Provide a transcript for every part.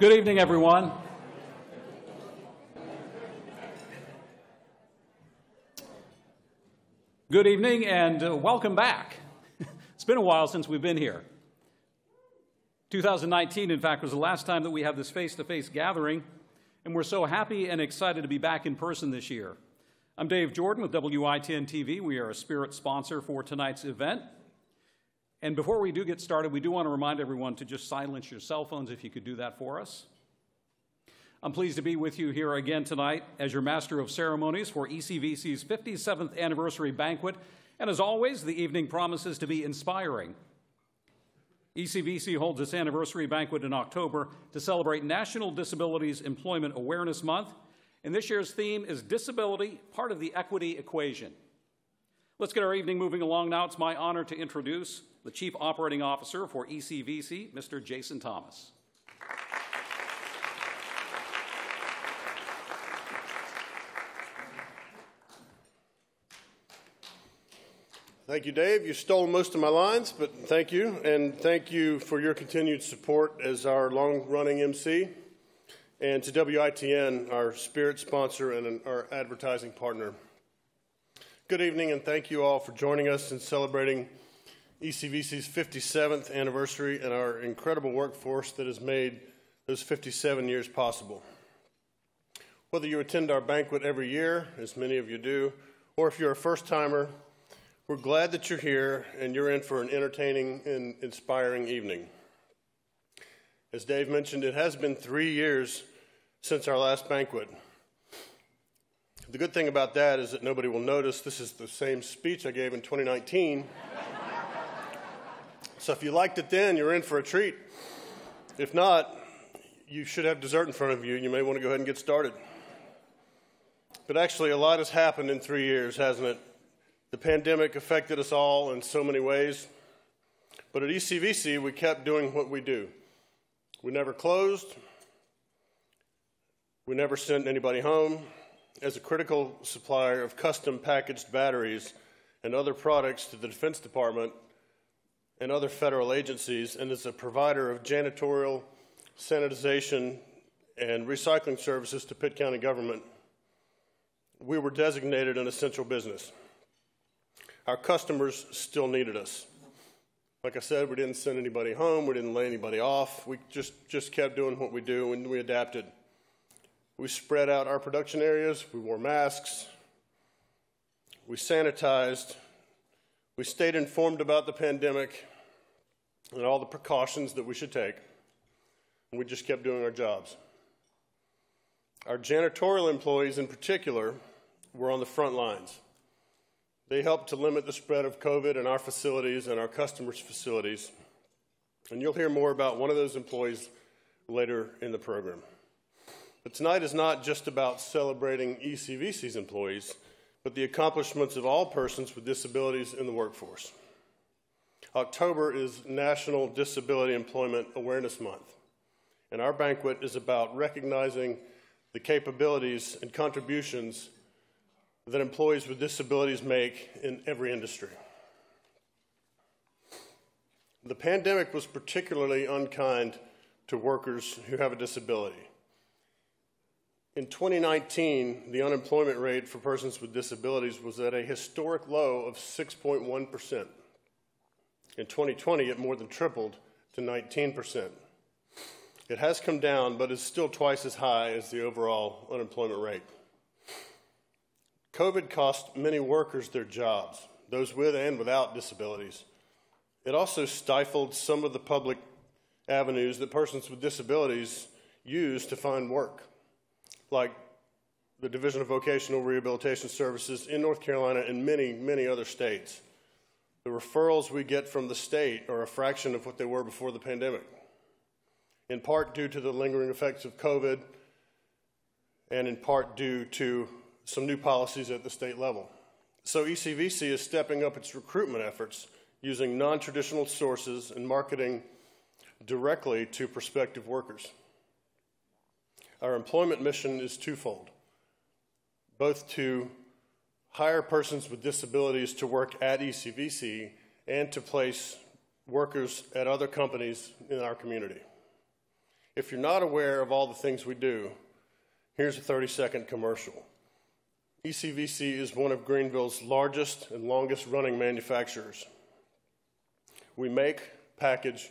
Good evening, everyone. Good evening and welcome back. It's been a while since we've been here. 2019, in fact, was the last time that we had this face-to-face gathering, and we're so happy and excited to be back in person this year. I'm Dave Jordan with WITN TV. We are a Spirit sponsor for tonight's event. And before we do get started, we do want to remind everyone to just silence your cell phones if you could do that for us. I'm pleased to be with you here again tonight as your Master of Ceremonies for ECVC's 57th Anniversary Banquet. And as always, the evening promises to be inspiring. ECVC holds its Anniversary Banquet in October to celebrate National Disabilities Employment Awareness Month. And this year's theme is Disability, Part of the Equity Equation. Let's get our evening moving along now. It's my honor to introduce the Chief Operating Officer for ECVC, Mr. Jason Thomas. Thank you, Dave. You stole most of my lines, but thank you. And thank you for your continued support as our long-running MC. And to WITN, our Spirit sponsor and our advertising partner. Good evening, and thank you all for joining us in celebrating ECVC's 57th anniversary and our incredible workforce that has made those 57 years possible. Whether you attend our banquet every year, as many of you do, or if you're a first-timer, we're glad that you're here and you're in for an entertaining and inspiring evening. As Dave mentioned, it has been 3 years since our last banquet. The good thing about that is that nobody will notice this is the same speech I gave in 2019. So if you liked it then, you're in for a treat. If not, you should have dessert in front of you. You may want to go ahead and get started. But actually, a lot has happened in 3 years, hasn't it? The pandemic affected us all in so many ways. But at ECVC, we kept doing what we do. We never closed. We never sent anybody home. As a critical supplier of custom packaged batteries and other products to the Defense Department and other federal agencies, and as a provider of janitorial, sanitization, and recycling services to Pitt County government, we were designated an essential business. Our customers still needed us. Like I said, we didn't send anybody home, we didn't lay anybody off, we just kept doing what we do, and we adapted. We spread out our production areas, we wore masks, we sanitized, we stayed informed about the pandemic and all the precautions that we should take, and we just kept doing our jobs. Our janitorial employees in particular were on the front lines. They helped to limit the spread of COVID in our facilities and our customers' facilities, and you'll hear more about one of those employees later in the program. But tonight is not just about celebrating ECVC's employees, but the accomplishments of all persons with disabilities in the workforce. October is National Disability Employment Awareness Month, and our banquet is about recognizing the capabilities and contributions that employees with disabilities make in every industry. The pandemic was particularly unkind to workers who have a disability. In 2019, the unemployment rate for persons with disabilities was at a historic low of 6.1%. In 2020, it more than tripled to 19%. It has come down, but is still twice as high as the overall unemployment rate. COVID cost many workers their jobs, those with and without disabilities. It also stifled some of the public avenues that persons with disabilities use to find work, like the Division of Vocational Rehabilitation Services in North Carolina and many, many other states. The referrals we get from the state are a fraction of what they were before the pandemic, in part due to the lingering effects of COVID and in part due to some new policies at the state level. So ECVC is stepping up its recruitment efforts using non-traditional sources and marketing directly to prospective workers. Our employment mission is twofold, both to hire persons with disabilities to work at ECVC and to place workers at other companies in our community. If you're not aware of all the things we do, here's a 30-second commercial. ECVC is one of Greenville's largest and longest-running manufacturers. We make, package,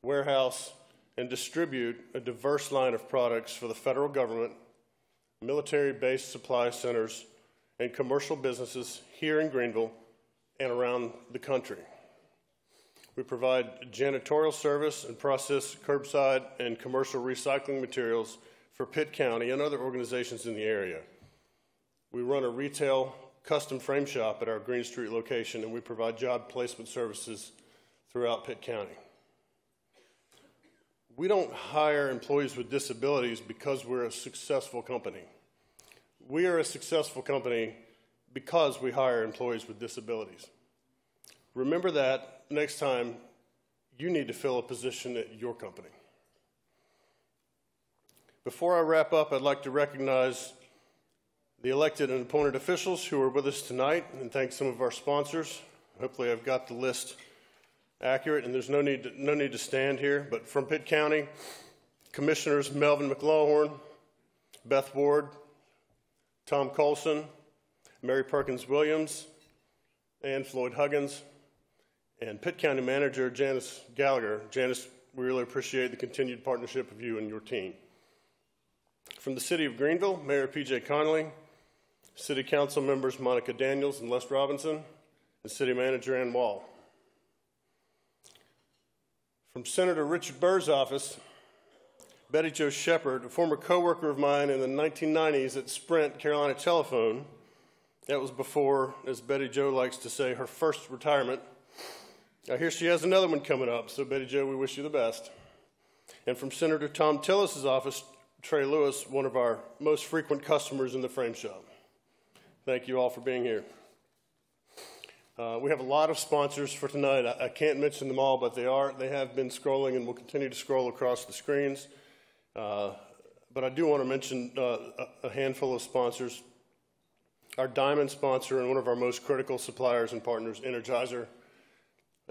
warehouse, and distribute a diverse line of products for the federal government, military-based supply centers, and commercial businesses here in Greenville and around the country. We provide janitorial service and process curbside and commercial recycling materials for Pitt County and other organizations in the area. We run a retail custom frame shop at our Green Street location, and we provide job placement services throughout Pitt County. We don't hire employees with disabilities because we're a successful company. We are a successful company because we hire employees with disabilities. Remember that next time you need to fill a position at your company. Before I wrap up, I'd like to recognize the elected and appointed officials who are with us tonight and thank some of our sponsors. Hopefully I've got the list accurate, and there's no need to stand here, but from Pitt County, Commissioners Melvin McLawhorn, Beth Ward, Tom Colson, Mary Perkins Williams, and Floyd Huggins, and Pitt County Manager Janice Gallagher. Janice, we really appreciate the continued partnership of you and your team. From the City of Greenville, Mayor P.J. Connolly, City Council members Monica Daniels and Les Robinson, and City Manager Ann Wall. From Senator Richard Burr's office, Betty Jo Shepard, a former co-worker of mine in the 1990s at Sprint Carolina Telephone. That was before, as Betty Jo likes to say, her first retirement. I hear she has another one coming up, so Betty Jo, we wish you the best. And from Senator Tom Tillis' office, Trey Lewis, one of our most frequent customers in the frame shop. Thank you all for being here. We have a lot of sponsors for tonight. I can't mention them all, but they have been scrolling and will continue to scroll across the screens. But I do want to mention a handful of sponsors. Our diamond sponsor and one of our most critical suppliers and partners, Energizer.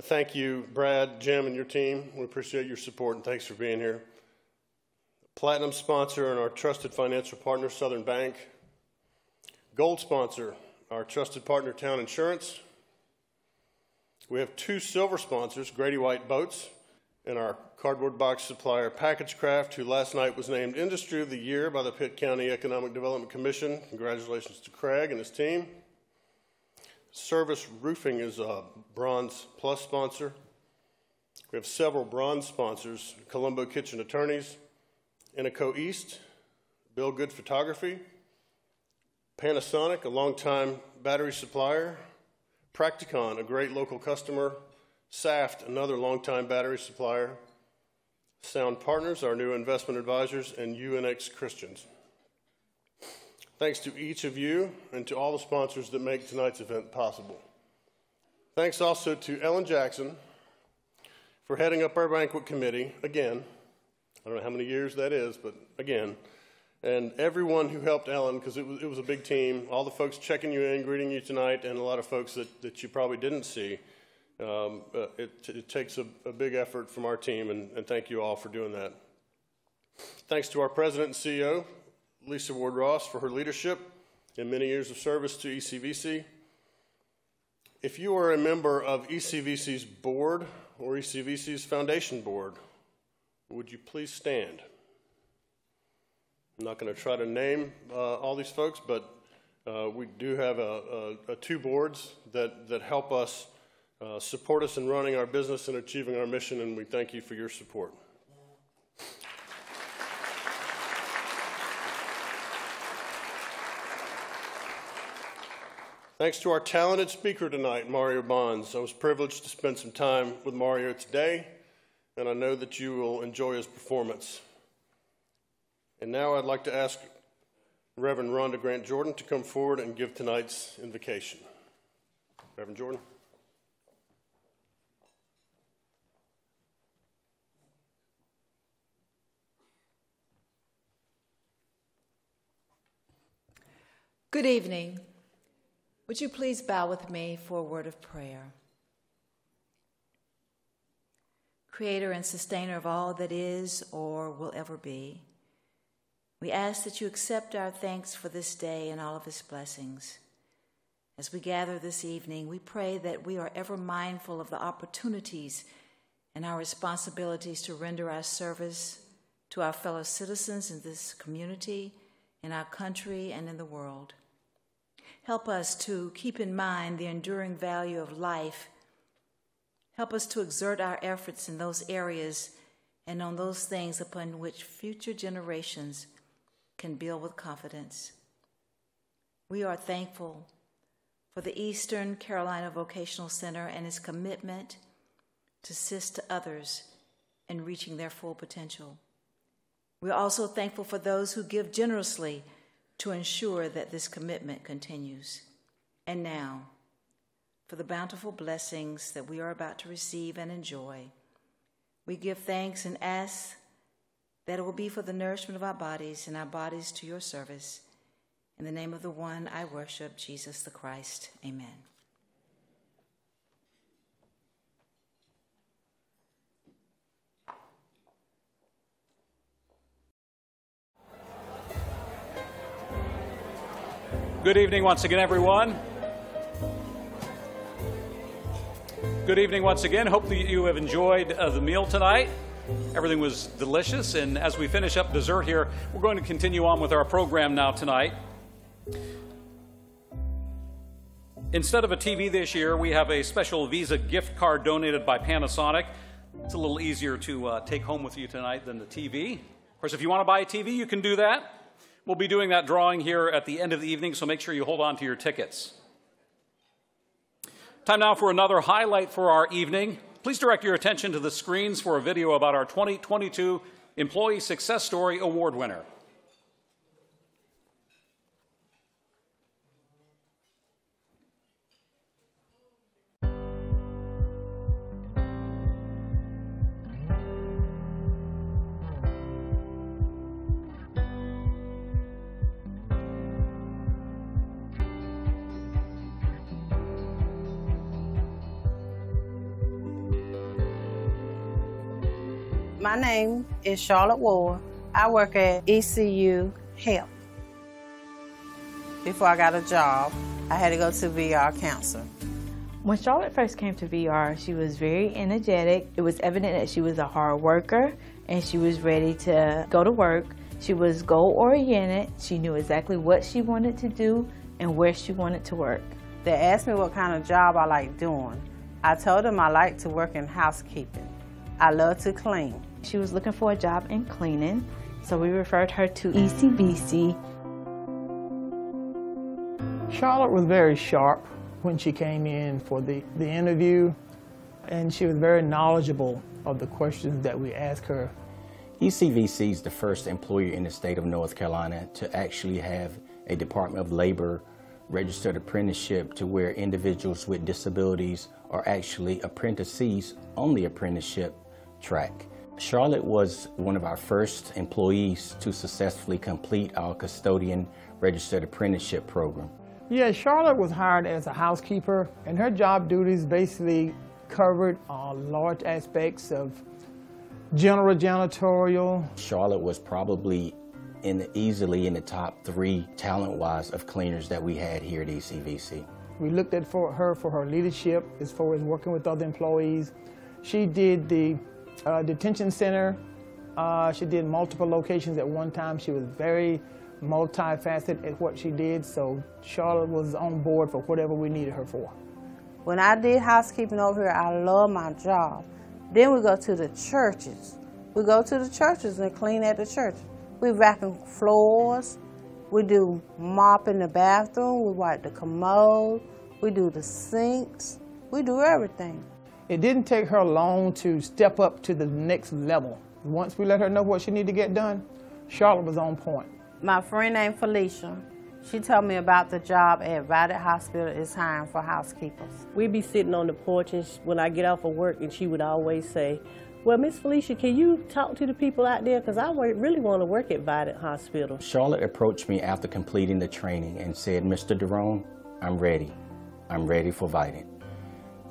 Thank you, Brad, Jim, and your team. We appreciate your support, and thanks for being here. Platinum sponsor and our trusted financial partner, Southern Bank. Gold sponsor, our trusted partner, Town Insurance. We have two silver sponsors, Grady White Boats, and our cardboard box supplier, Package Craft, who last night was named Industry of the Year by the Pitt County Economic Development Commission. Congratulations to Craig and his team. Service Roofing is a Bronze Plus sponsor. We have several bronze sponsors, Colombo Kitchen Attorneys, Inaco East, Bill Good Photography, Panasonic, a longtime battery supplier, Practicon, a great local customer, Saft, another longtime battery supplier, Sound Partners, our new investment advisors, and UNX Christians. Thanks to each of you and to all the sponsors that make tonight's event possible. Thanks also to Ellen Jackson for heading up our banquet committee again. I don't know how many years that is, but again. And everyone who helped Ellen, because it was a big team, all the folks checking you in, greeting you tonight, and a lot of folks that you probably didn't see. It takes a big effort from our team, and thank you all for doing that. Thanks to our president and CEO, Lisa Ward Ross, for her leadership and many years of service to ECVC. If you are a member of ECVC's board or ECVC's foundation board, would you please stand? I'm not going to try to name all these folks, but we do have two boards that help us support us in running our business and achieving our mission, and we thank you for your support. Thanks to our talented speaker tonight, Mario Bonds. I was privileged to spend some time with Mario today, and I know that you will enjoy his performance. And now I'd like to ask Reverend Rhonda Grant Jordan to come forward and give tonight's invocation. Reverend Jordan. Good evening. Would you please bow with me for a word of prayer? creator and sustainer of all that is or will ever be. We ask that you accept our thanks for this day and all of its blessings. As we gather this evening, we pray that we are ever mindful of the opportunities and our responsibilities to render our service to our fellow citizens in this community, in our country, and in the world. Help us to keep in mind the enduring value of life. Help us to exert our efforts in those areas and on those things upon which future generations can build with confidence. We are thankful for the Eastern Carolina Vocational Center and its commitment to assist others in reaching their full potential. We are also thankful for those who give generously to ensure that this commitment continues. And now, for the bountiful blessings that we are about to receive and enjoy, we give thanks and ask that it will be for the nourishment of our bodies and our bodies to your service. In the name of the one I worship, Jesus the Christ. Amen. Good evening once again, everyone. Good evening once again. Hope that you have enjoyed the meal tonight. Everything was delicious, and as we finish up dessert here, we're going to continue on with our program now tonight. Instead of a TV this year, we have a special Visa gift card donated by Panasonic. It's a little easier to take home with you tonight than the TV. Of course, if you want to buy a TV, you can do that. We'll be doing that drawing here at the end of the evening, so make sure you hold on to your tickets. Time now for another highlight for our evening. Please direct your attention to the screens for a video about our 2022 Employee Success Story Award winner. My name is Charlotte Ward. I work at ECU Health. Before I got a job, I had to go to VR counseling. When Charlotte first came to VR, she was very energetic. It was evident that she was a hard worker and she was ready to go to work. She was goal-oriented. She knew exactly what she wanted to do and where she wanted to work. They asked me what kind of job I like doing. I told them I like to work in housekeeping. I love to clean. She was looking for a job in cleaning, so we referred her to ECVC. Charlotte was very sharp when she came in for the interview, and she was very knowledgeable of the questions that we asked her. ECVC is the first employer in the state of North Carolina to actually have a Department of Labor registered apprenticeship to where individuals with disabilities are actually apprentices on the apprenticeship track. Charlotte was one of our first employees to successfully complete our custodian registered apprenticeship program. Yeah, Charlotte was hired as a housekeeper, and her job duties basically covered large aspects of general janitorial. Charlotte was probably easily in the top 3 talent-wise of cleaners that we had here at ECVC. We looked at her for her leadership as far as working with other employees. She did the detention center. She did multiple locations at one time. She was very multifaceted at what she did, so Charlotte was on board for whatever we needed her for. When I did housekeeping over here, I love my job. Then we go to the churches. We go to the churches and clean at the church. We vacuum floors. We do mop in the bathroom. We wipe the commode. We do the sinks. We do everything. It didn't take her long to step up to the next level. Once we let her know what she needed to get done, Charlotte was on point. My friend named Felicia, she told me about the job at Vidant Hospital is hiring for housekeepers. We'd be sitting on the porch and when I get off of work, and she would always say, well, Miss Felicia, can you talk to the people out there? Because I really want to work at Vidant Hospital. Charlotte approached me after completing the training and said, Mr. Derone, I'm ready. I'm ready for Vidant.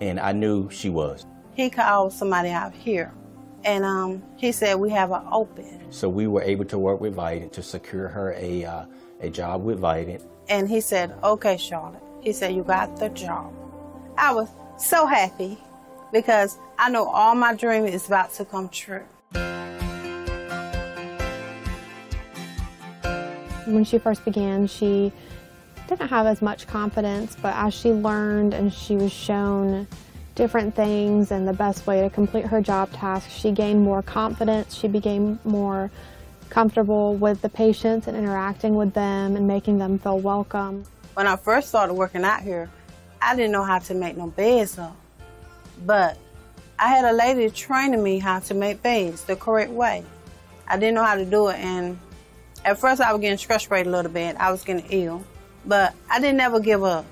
And I knew she was. He called somebody out here And he said, we have an open. So we were able to work with Vidant to secure her a job with Vidant. And he said, okay, Charlotte. He said, you got the job. I was so happy because I know all my dream is about to come true. When she first began, she didn't have as much confidence, but as she learned and she was shown different things and the best way to complete her job task, she gained more confidence. She became more comfortable with the patients and interacting with them and making them feel welcome. When I first started working out here, I didn't know how to make no beds up. But I had a lady training me how to make beds the correct way. I didn't know how to do it, and at first I was getting frustrated a little bit. I was getting ill, but I didn't ever give up.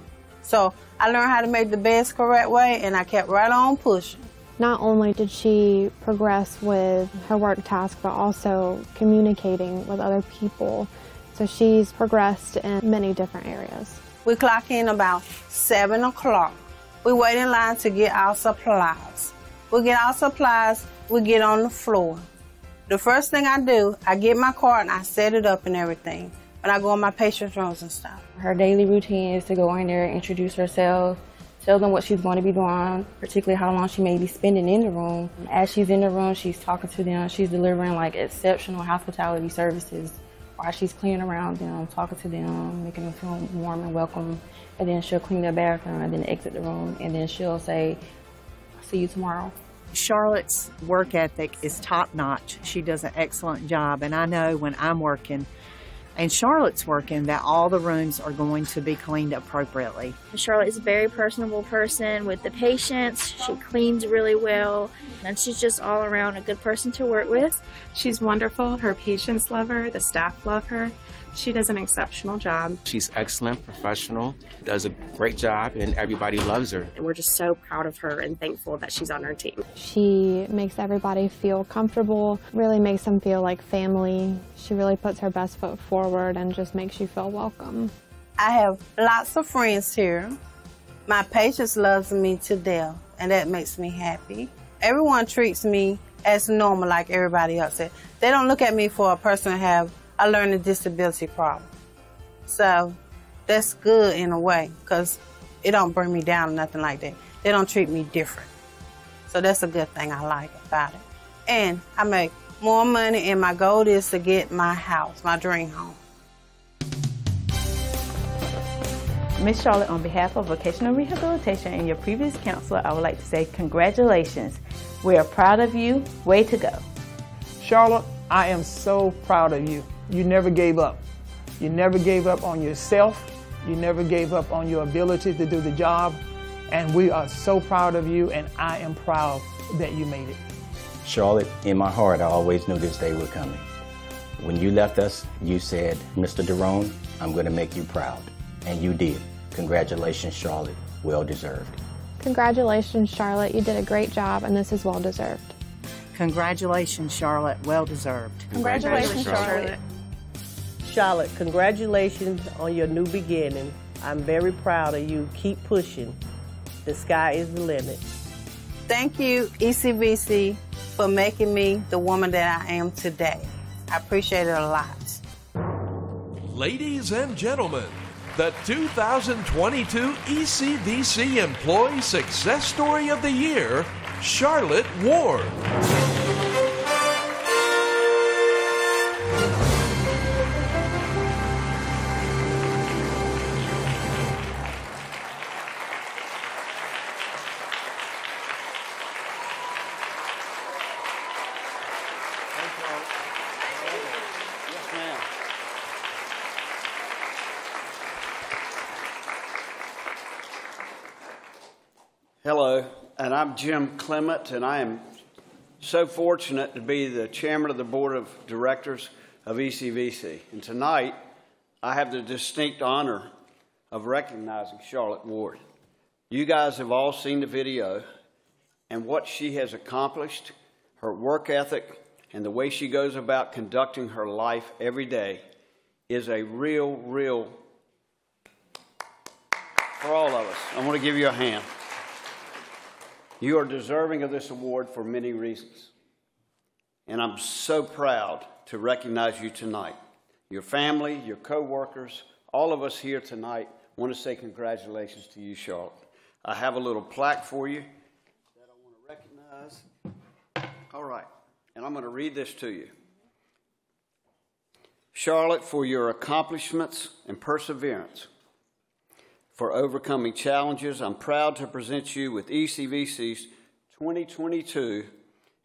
So I learned how to make the beds correct way, and I kept right on pushing. Not only did she progress with her work task, but also communicating with other people. So she's progressed in many different areas. We clock in about 7 o'clock. We wait in line to get our supplies. We get our supplies, we get on the floor. The first thing I do, I get my car and I set it up and everything. When I go in my patient's rooms and stuff. Her daily routine is to go in there, introduce herself, tell them what she's going to be doing, particularly how long she may be spending in the room. As she's in the room, she's talking to them. She's delivering like exceptional hospitality services while she's cleaning around them, talking to them, making them feel warm and welcome. And then she'll clean their bathroom and then exit the room. And then she'll say, "I'll see you tomorrow." Charlotte's work ethic is top-notch. She does an excellent job, and I know when I'm working and Charlotte's working that all the rooms are going to be cleaned appropriately. Charlotte is a very personable person with the patients. She cleans really well, and she's just all around a good person to work with. She's wonderful. Her patients love her. The staff love her. She does an exceptional job. She's excellent, professional, does a great job, and everybody loves her. And we're just so proud of her and thankful that she's on our team. She makes everybody feel comfortable, really makes them feel like family. She really puts her best foot forward and just makes you feel welcome. I have lots of friends here. My patients love me to death, and that makes me happy. Everyone treats me as normal like everybody else. They don't look at me for a person who have a learning disability problem. So that's good in a way because it don't bring me down or nothing like that. They don't treat me different. So that's a good thing I like about it. And I make more money, and my goal is to get my house, my dream home. Ms. Charlotte, on behalf of Vocational Rehabilitation and your previous counselor, I would like to say congratulations. We are proud of you. Way to go. Charlotte, I am so proud of you. You never gave up. You never gave up on yourself. You never gave up on your ability to do the job. And we are so proud of you, and I am proud that you made it. Charlotte, in my heart, I always knew this day was coming. When you left us, you said, "Mr. Derone, I'm going to make you proud." And you did. Congratulations, Charlotte. Well deserved. Congratulations, Charlotte. You did a great job, and this is well deserved. Congratulations, Charlotte. Well deserved. Congratulations, Charlotte. Charlotte, congratulations on your new beginning. I'm very proud of you. Keep pushing. The sky is the limit. Thank you, ECVC, for making me the woman that I am today. I appreciate it a lot. Ladies and gentlemen, the 2022 ECVC Employee Success Story of the Year, Charlotte Ward. Hello, and I'm Jim Clement, and I am so fortunate to be the chairman of the board of directors of ECVC. And tonight, I have the distinct honor of recognizing Charlotte Ward. You guys have all seen the video, and what she has accomplished, her work ethic, and the way she goes about conducting her life every day is a real, for all of us. I want to give you a hand. You are deserving of this award for many reasons. and I'm so proud to recognize you tonight. Your family, your co-workers, all of us here tonight want to say congratulations to you, Charlotte. I have a little plaque for you that I want to recognize. All right, and I'm going to read this to you. Charlotte, for your accomplishments and perseverance, for overcoming challenges, I'm proud to present you with ECVC's 2022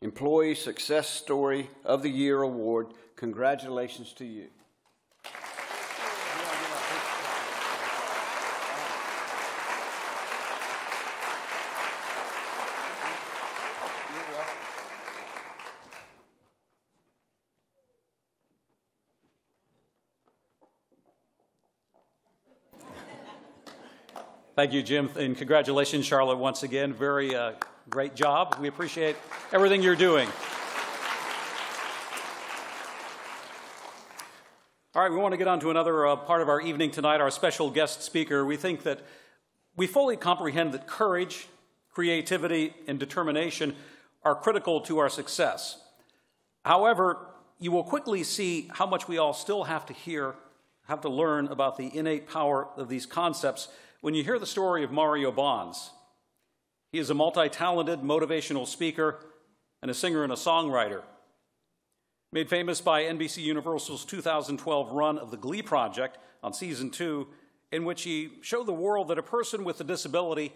Employee Success Story of the Year Award. Congratulations to you. Thank you, Jim, and congratulations, Charlotte, once again. Very great job. We appreciate everything you're doing. All right, we want to get on to another part of our evening tonight, our special guest speaker. We think that we fully comprehend that courage, creativity, and determination are critical to our success. However, you will quickly see how much we all still have to learn about the innate power of these concepts when you hear the story of Mario Bonds. He is a multi-talented motivational speaker and a singer and a songwriter. Made famous by NBC Universal's 2012 run of the Glee Project on season 2, in which he showed the world that a person with a disability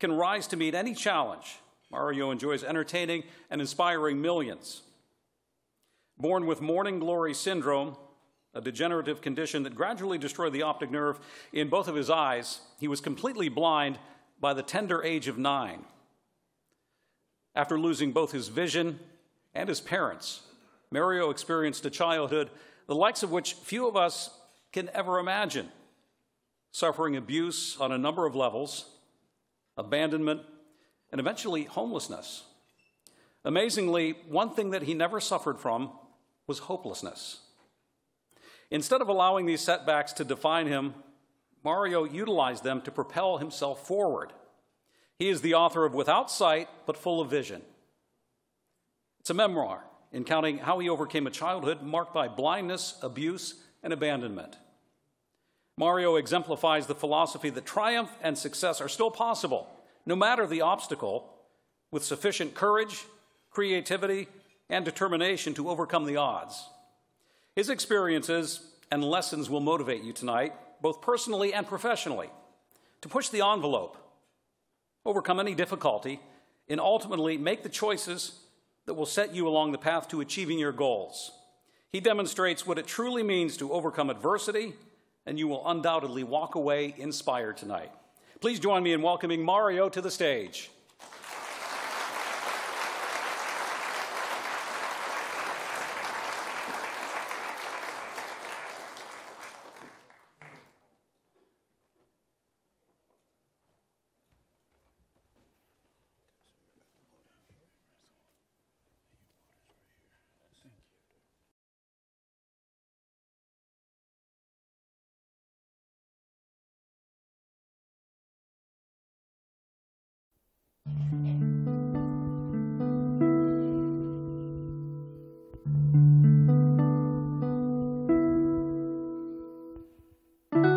can rise to meet any challenge. Mario enjoys entertaining and inspiring millions. Born with morning glory syndrome, a degenerative condition that gradually destroyed the optic nerve in both of his eyes, he was completely blind by the tender age of 9. After losing both his vision and his parents, Mario experienced a childhood the likes of which few of us can ever imagine, suffering abuse on a number of levels, abandonment, and eventually homelessness. Amazingly, one thing that he never suffered from was hopelessness. Instead of allowing these setbacks to define him, Mario utilized them to propel himself forward. He is the author of Without Sight, but Full of Vision. It's a memoir recounting how he overcame a childhood marked by blindness, abuse, and abandonment. Mario exemplifies the philosophy that triumph and success are still possible, no matter the obstacle, with sufficient courage, creativity, and determination to overcome the odds. His experiences and lessons will motivate you tonight, both personally and professionally, to push the envelope, overcome any difficulty, and ultimately make the choices that will set you along the path to achieving your goals. He demonstrates what it truly means to overcome adversity, and you will undoubtedly walk away inspired tonight. Please join me in welcoming Mario to the stage.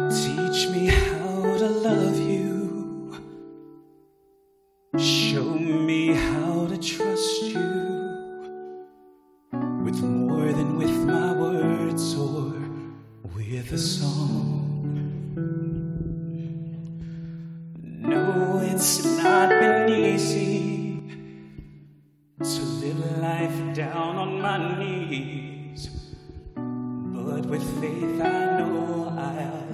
Teach me how to love you. Show me how to trust you with more than with my words or with a song. No, it's not been easy to live life down on my knees, but with faith I know I'll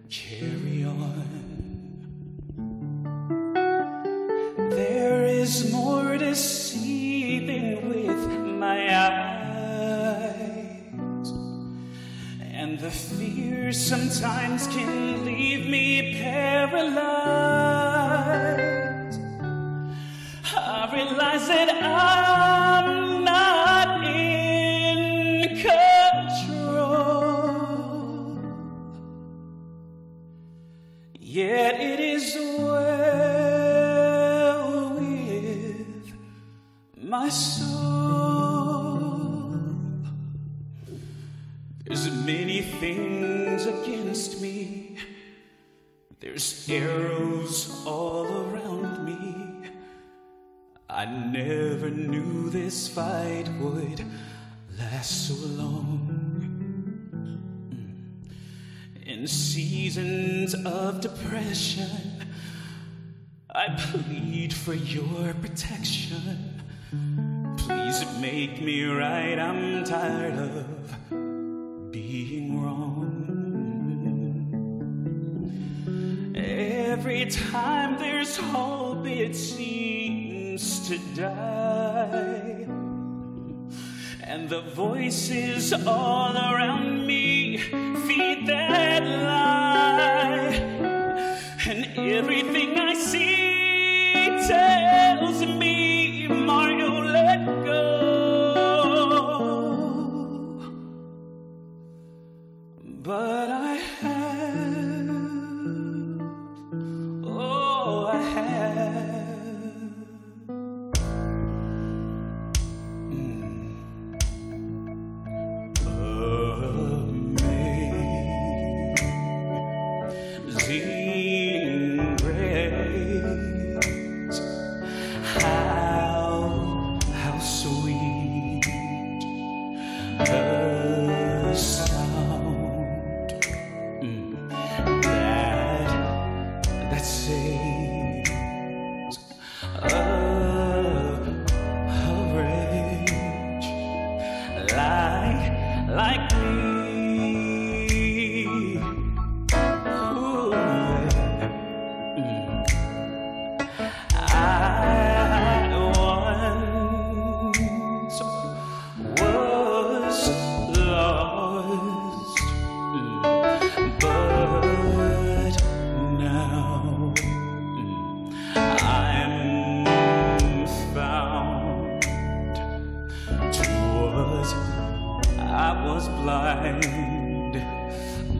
carry on. There is more to see than with my eyes, and the fear sometimes can leave me paralyzed. I realize that I'm not in control, yet it is well with my soul. everything's against me. There's arrows all around me. I never knew this fight would last so long. In seasons of depression, I plead for your protection. Please make me right. I'm tired of being wrong. Every time there's hope, it seems to die. And the voices all around me feed that lie. And everything I see tells me, Mario, let go. But I have, oh, I have. Amazing grace, how sweet the sound that saves a wretch like me. Blind,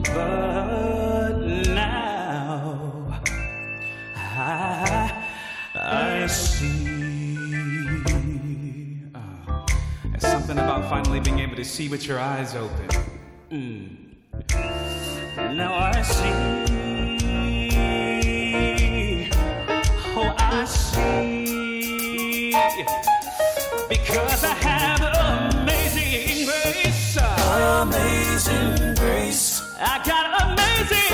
but now I see. There's something about finally being able to see with your eyes open. Now I see. Oh, I see. Because I have amazing grace. Amazing grace. I got amazing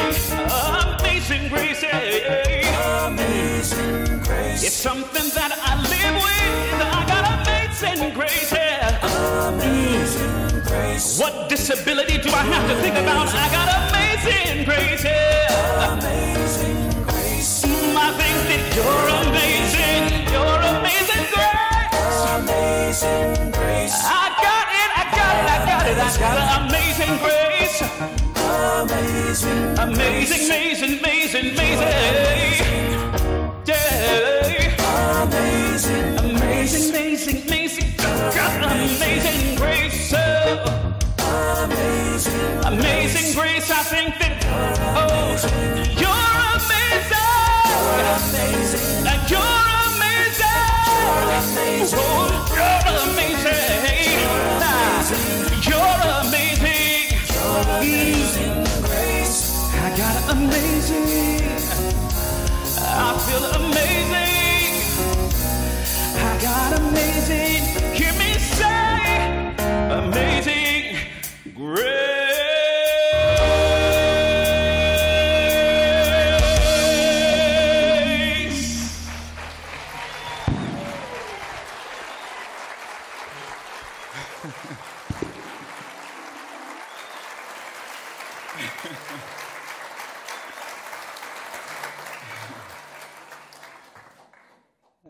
grace. Amazing grace. It's something that I live with. I got amazing grace. Amazing grace. What disability do I have to think about? I got amazing grace. Amazing grace. I think that you're amazing. You're amazing grace. Amazing grace. I got amazing grace. Amazing, amazing, amazing, amazing. Yeah. Amazing, amazing, amazing, amazing. Got amazing grace. Amazing grace. I think that, oh, you're amazing. You're amazing. Oh, you're amazing. You're amazing. Amazing grace. I got amazing. I feel amazing. I got amazing. Hear me say, amazing grace.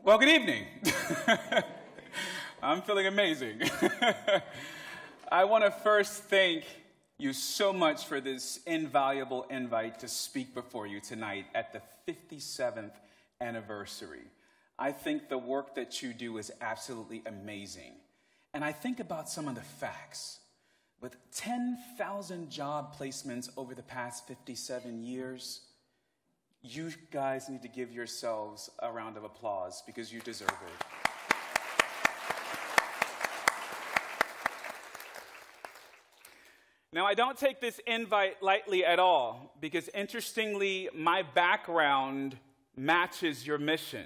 Well, good evening. I'm feeling amazing. I want to first thank you so much for this invaluable invite to speak before you tonight at the 57th anniversary. I think the work that you do is absolutely amazing. And I think about some of the facts. With 10,000 job placements over the past 57 years, you guys need to give yourselves a round of applause because you deserve it. Now, I don't take this invite lightly at all, because interestingly, my background matches your mission.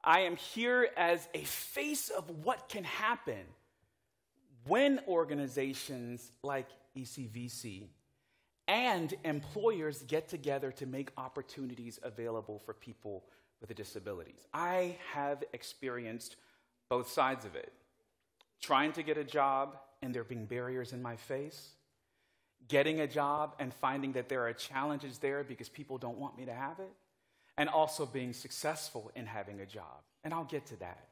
I am here as a face of what can happen when organizations like ECVC and employers get together to make opportunities available for people with disabilities. I have experienced both sides of it. Trying to get a job and there being barriers in my face. Getting a job and finding that there are challenges there because people don't want me to have it. And also being successful in having a job. And I'll get to that.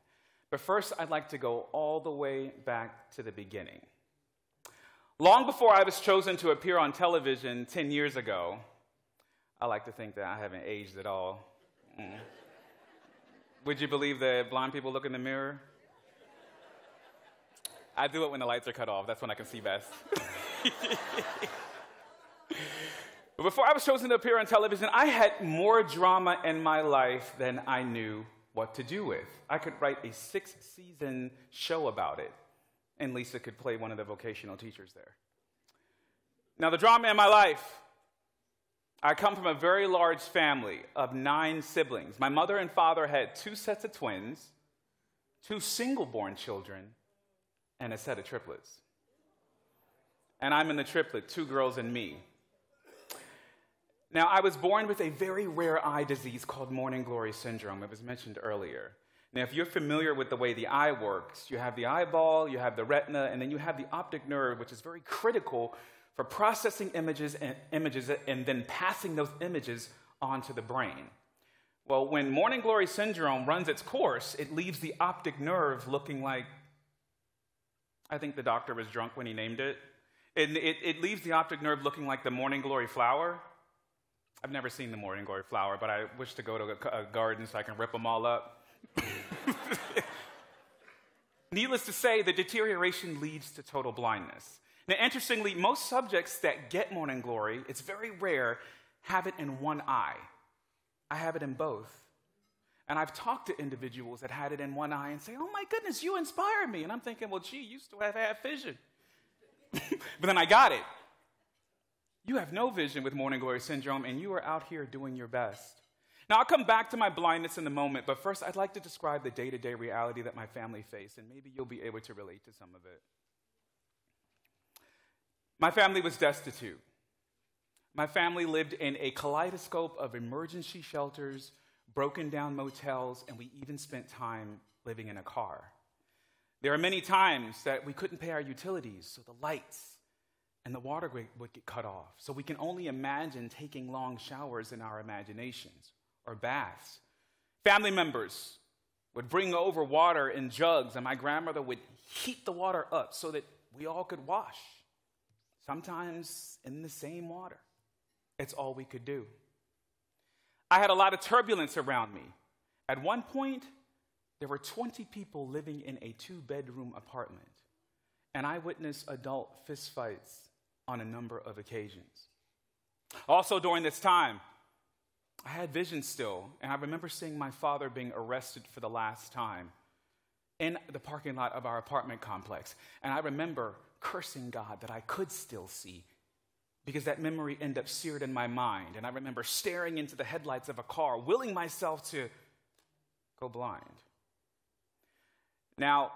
But first, I'd like to go all the way back to the beginning. Long before I was chosen to appear on television 10 years ago, I like to think that I haven't aged at all. Would you believe that blind people look in the mirror? I do it when the lights are cut off. That's when I can see best. But before I was chosen to appear on television, I had more drama in my life than I knew what to do with. I could write a 6-season show about it, and Lisa could play one of the vocational teachers there. Now, the drama in my life, I come from a very large family of 9 siblings. My mother and father had 2 sets of twins, 2 single-born children, and a set of triplets. And I'm in the triplet, 2 girls and me. Now, I was born with a very rare eye disease called morning glory syndrome. It was mentioned earlier. Now, if you're familiar with the way the eye works, you have the eyeball, you have the retina, and then you have the optic nerve, which is very critical for processing images and then passing those images onto the brain. Well, when morning glory syndrome runs its course, it leaves the optic nerve looking like, I think the doctor was drunk when he named it. It leaves the optic nerve looking like the morning glory flower. I've never seen the morning glory flower, but I wish to go to a garden so I can rip them all up. Needless to say, the deterioration leads to total blindness. Now, interestingly, most subjects that get morning glory, it's very rare, have it in one eye. I have it in both. And I've talked to individuals that had it in one eye and say, oh my goodness, you inspired me. And I'm thinking, well, gee, you still have half vision. But then I got it. You have no vision with morning glory syndrome, and you are out here doing your best. Now, I'll come back to my blindness in a moment, but first I'd like to describe the day-to-day reality that my family faced, and maybe you'll be able to relate to some of it. My family was destitute. My family lived in a kaleidoscope of emergency shelters, broken down motels, and we even spent time living in a car. There are many times that we couldn't pay our utilities, so the lights and the water would get cut off. So we can only imagine taking long showers in our imaginations or baths. Family members would bring over water in jugs, and my grandmother would heat the water up so that we all could wash, sometimes in the same water. It's all we could do. I had a lot of turbulence around me. At one point, there were 20 people living in a 2-bedroom apartment, and I witnessed adult fistfights on a number of occasions. Also during this time, I had vision still, and I remember seeing my father being arrested for the last time in the parking lot of our apartment complex. And I remember cursing God that I could still see, because that memory ended up seared in my mind. And I remember staring into the headlights of a car, willing myself to go blind. Now,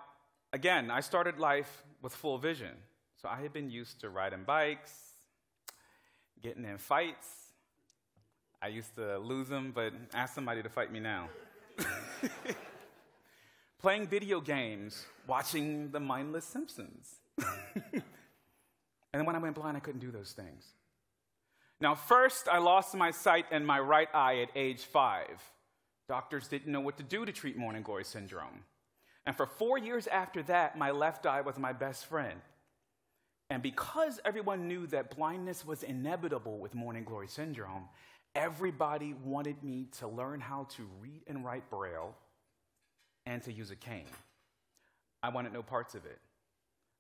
again, I started life with full vision. So I had been used to riding bikes, getting in fights. I used to lose them, but ask somebody to fight me now. Playing video games, watching the mindless Simpsons. And then when I went blind, I couldn't do those things. Now, first, I lost my sight in my right eye at age 5. Doctors didn't know what to do to treat morning glory syndrome. And for 4 years after that, my left eye was my best friend. And because everyone knew that blindness was inevitable with morning glory syndrome, everybody wanted me to learn how to read and write Braille and to use a cane. I wanted no parts of it.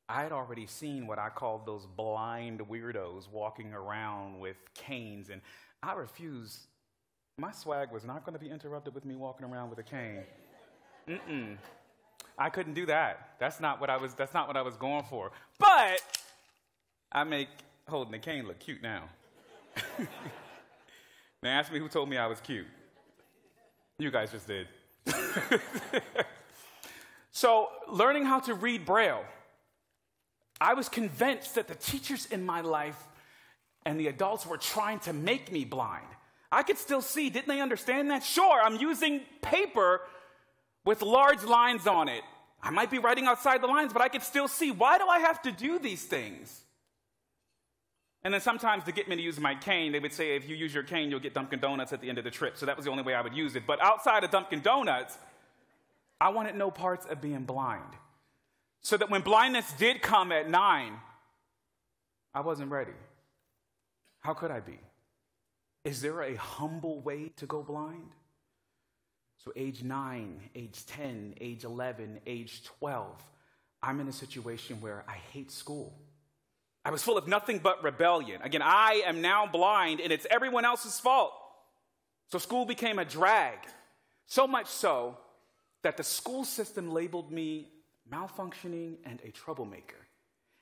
I had already seen what I called those blind weirdos walking around with canes, and I refused. My swag was not going to be interrupted with me walking around with a cane. I couldn't do that. That's not what I was going for. But I make holding the cane look cute now. Now ask me who told me I was cute. You guys just did. So, learning how to read Braille, I was convinced that the teachers in my life and the adults were trying to make me blind. I could still see. Didn't they understand that? Sure, I'm using paper with large lines on it. I might be writing outside the lines, but I could still see. Why do I have to do these things? And then sometimes to get me to use my cane, they would say, if you use your cane, you'll get Dunkin' Donuts at the end of the trip. So that was the only way I would use it. But outside of Dunkin' Donuts, I wanted no parts of being blind. So that when blindness did come at 9, I wasn't ready. How could I be? Is there a humble way to go blind? So age 9, age 10, age 11, age 12, I'm in a situation where I hate school. I was full of nothing but rebellion. Again, I am now blind, and it's everyone else's fault. So school became a drag. So much so that the school system labeled me malfunctioning and a troublemaker.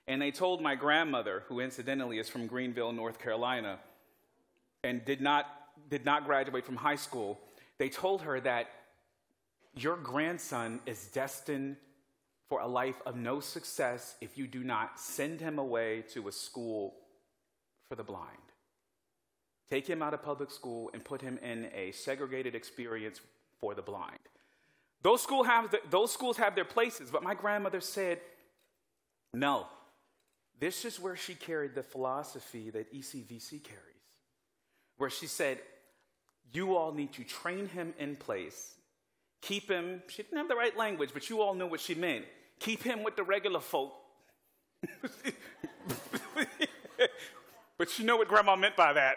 And they told my grandmother, who incidentally is from Greenville, North Carolina, and did not graduate from high school, they told her that your grandson is destined for a life of no success if you do not send him away to a school for the blind. Take him out of public school and put him in a segregated experience for the blind. Those schools have their places, but my grandmother said, no. This is where she carried the philosophy that ECVC carries, where she said, you all need to train him in place, keep him, she didn't have the right language, but you all know what she meant, keep him with the regular folk. But you know what Grandma meant by that.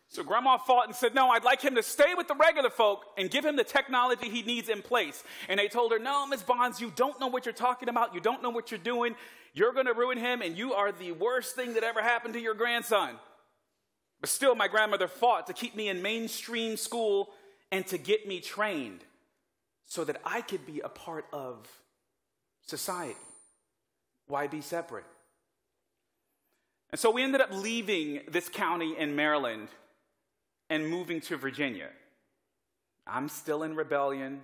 So Grandma fought and said, no, I'd like him to stay with the regular folk and give him the technology he needs in place. And they told her, no, Ms. Bonds, you don't know what you're talking about. You don't know what you're doing. You're going to ruin him, and you are the worst thing that ever happened to your grandson. But still, my grandmother fought to keep me in mainstream school and to get me trained so that I could be a part of society. Why be separate? And so we ended up leaving this county in Maryland and moving to Virginia. I'm still in rebellion,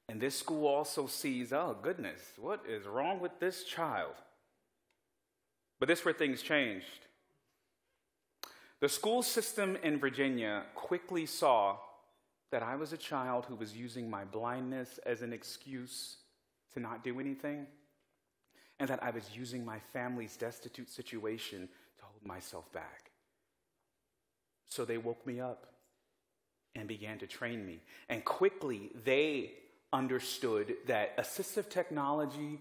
and this school also sees, oh goodness, what is wrong with this child? But this is where things changed. The school system in Virginia quickly saw that I was a child who was using my blindness as an excuse to not do anything, and that I was using my family's destitute situation to hold myself back. So they woke me up and began to train me. And quickly they understood that assistive technology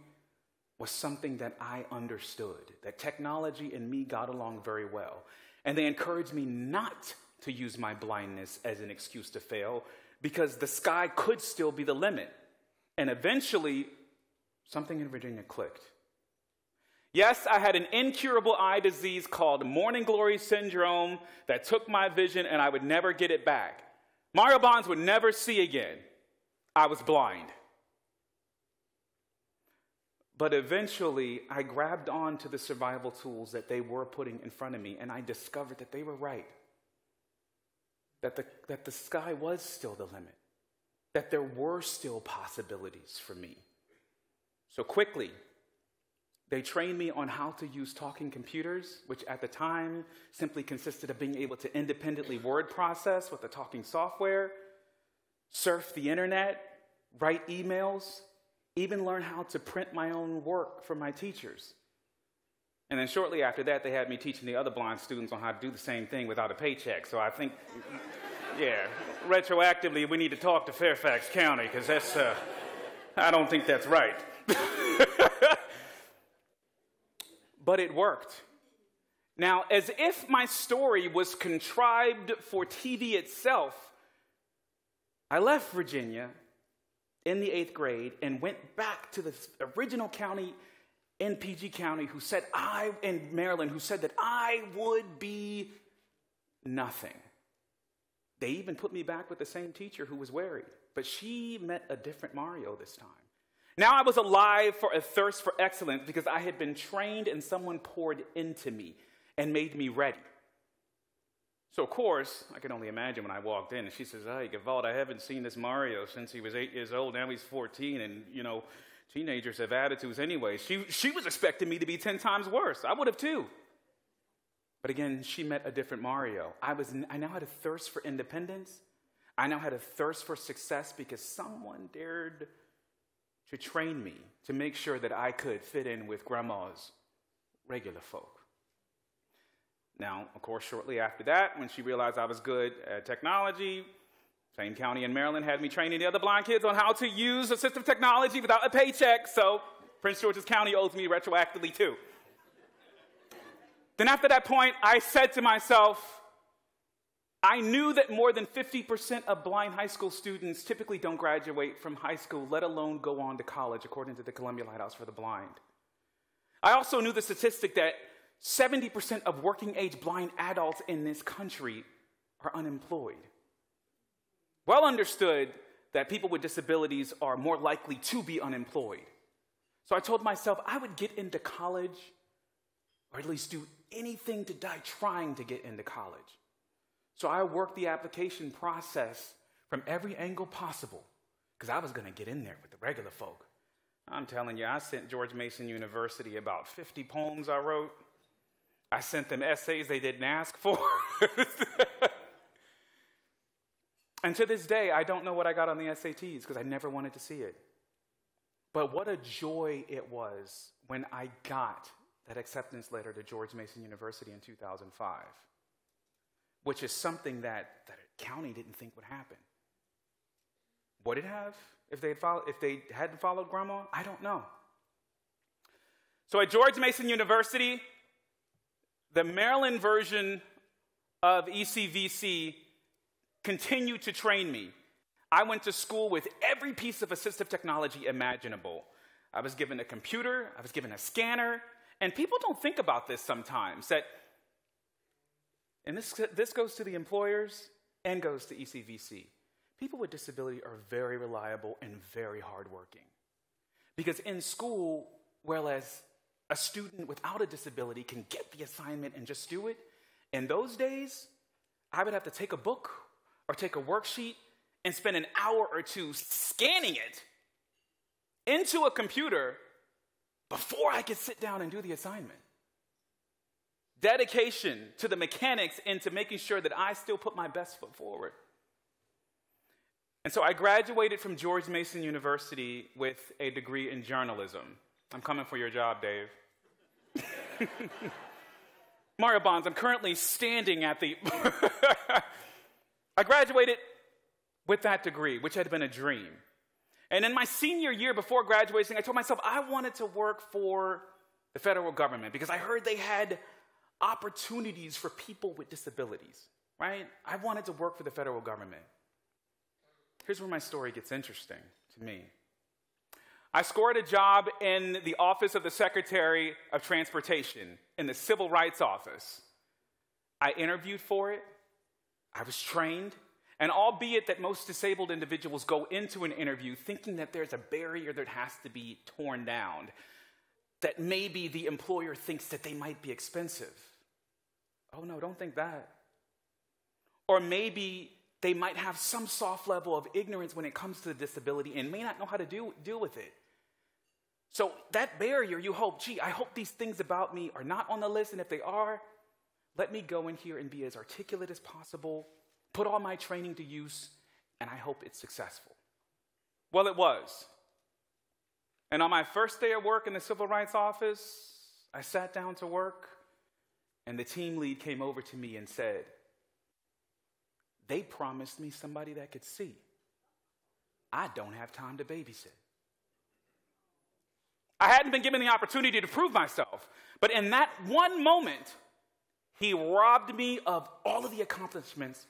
was something that I understood, that technology and me got along very well. And they encouraged me not to use my blindness as an excuse to fail, because the sky could still be the limit. And eventually, something in Virginia clicked. Yes, I had an incurable eye disease called morning glory syndrome that took my vision, and I would never get it back. Mario Bonds would never see again. I was blind. But eventually, I grabbed on to the survival tools that they were putting in front of me, and I discovered that they were right. That the sky was still the limit. That there were still possibilities for me. So quickly, they trained me on how to use talking computers, which at the time simply consisted of being able to independently word process with the talking software, surf the internet, write emails, even learn how to print my own work for my teachers. And then shortly after that, they had me teaching the other blind students on how to do the same thing without a paycheck. So I think, yeah, retroactively, we need to talk to Fairfax County, because that's, I don't think that's right. But it worked. Now, as if my story was contrived for TV itself, I left Virginia in the 8th grade and went back to the original county in PG County in Maryland, who said that I would be nothing. They even put me back with the same teacher who was worried, but she met a different Mario this time. Now I was alive for a thirst for excellence because I had been trained and someone poured into me and made me ready. So, of course, I can only imagine when I walked in and she says, "Hey, Gavald, I haven't seen this Mario since he was 8 years old. Now he's 14 and, you know, teenagers have attitudes anyway." She was expecting me to be 10 times worse. I would have too. But again, she met a different Mario. I now had a thirst for independence. I now had a thirst for success because someone dared to train me to make sure that I could fit in with grandma's regular folk. Now, of course, shortly after that, when she realized I was good at technology, same county in Maryland had me training the other blind kids on how to use assistive technology without a paycheck, so Prince George's County owes me retroactively too. Then after that point, I said to myself, I knew that more than 50% of blind high school students typically don't graduate from high school, let alone go on to college, according to the Columbia Lighthouse for the Blind. I also knew the statistic that 70% of working-age blind adults in this country are unemployed. Well understood that people with disabilities are more likely to be unemployed. So I told myself I would get into college, or at least do anything to die trying to get into college. So I worked the application process from every angle possible because I was going to get in there with the regular folk. I'm telling you, I sent George Mason University about 50 poems I wrote. I sent them essays they didn't ask for. And to this day, I don't know what I got on the SATs because I never wanted to see it. But what a joy it was when I got that acceptance letter to George Mason University in 2005. Which is something that a county didn't think would happen. Would it have if they hadn't followed Grandma? I don't know. So at George Mason University, the Maryland version of ECVC continued to train me. I went to school with every piece of assistive technology imaginable. I was given a computer, I was given a scanner, and people don't think about this sometimes, that and this goes to the employers and goes to ECVC. People with disability are very reliable and very hardworking. Because in school, whereas a student without a disability can get the assignment and just do it, in those days, I would have to take a book or take a worksheet and spend an hour or two scanning it into a computer before I could sit down and do the assignment. Dedication to the mechanics and to making sure that I still put my best foot forward. And so I graduated from George Mason University with a degree in journalism. I'm coming for your job, Dave. Mario Bonds, I'm currently standing at the... I graduated with that degree, which had been a dream. And in my senior year before graduating, I told myself I wanted to work for the federal government because I heard they had opportunities for people with disabilities, right? I wanted to work for the federal government. Here's where my story gets interesting to me. I scored a job in the Office of the Secretary of Transportation, in the Civil Rights Office. I interviewed for it. I was trained. And albeit that most disabled individuals go into an interview thinking that there's a barrier that has to be torn down, that maybe the employer thinks that they might be expensive. Oh no, don't think that. Or maybe they might have some soft level of ignorance when it comes to the disability and may not know how to deal with it. So that barrier, you hope, gee, I hope these things about me are not on the list, and if they are, let me go in here and be as articulate as possible, put all my training to use, and I hope it's successful. Well, it was. And on my first day of work in the Civil Rights Office, I sat down to work, and the team lead came over to me and said, "They promised me somebody that could see. I don't have time to babysit." I hadn't been given the opportunity to prove myself, but in that one moment, he robbed me of all of the accomplishments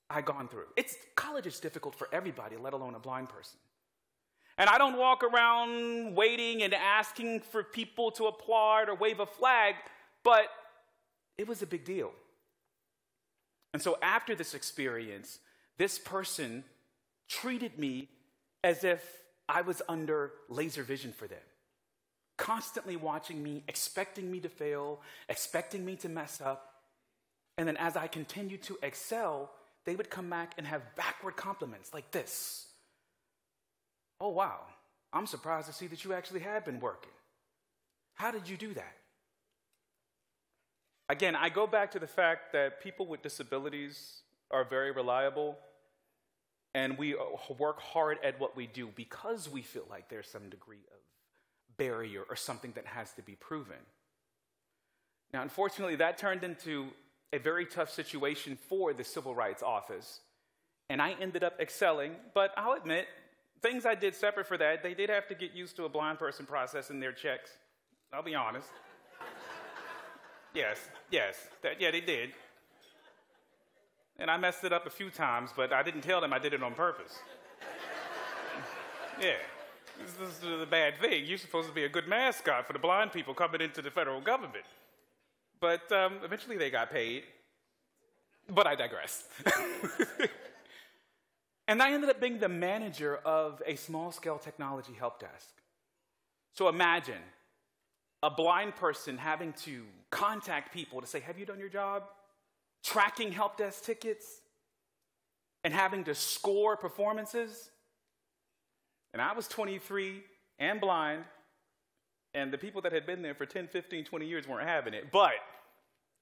I'd gone through. College is difficult for everybody, let alone a blind person. And I don't walk around waiting and asking for people to applaud or wave a flag, but it was a big deal. And so after this experience, this person treated me as if I was under laser vision for them, constantly watching me, expecting me to fail, expecting me to mess up. And then as I continued to excel, they would come back and have backward compliments like this. Oh, wow, I'm surprised to see that you actually have been working. How did you do that? Again, I go back to the fact that people with disabilities are very reliable, and we work hard at what we do because we feel like there's some degree of barrier or something that has to be proven. Now, unfortunately, that turned into a very tough situation for the Civil Rights Office, and I ended up excelling, but I'll admit, things I did separate for that, they did have to get used to a blind person processing their checks. I'll be honest. Yes, yeah, they did. And I messed it up a few times, but I didn't tell them I did it on purpose. Yeah, this is a bad thing. You're supposed to be a good mascot for the blind people coming into the federal government. But eventually they got paid. But I digress. And I ended up being the manager of a small-scale technology help desk. So imagine a blind person having to contact people to say, have you done your job? Tracking help desk tickets and having to score performances. And I was 23 and blind, and the people that had been there for 10, 15, 20 years weren't having it, but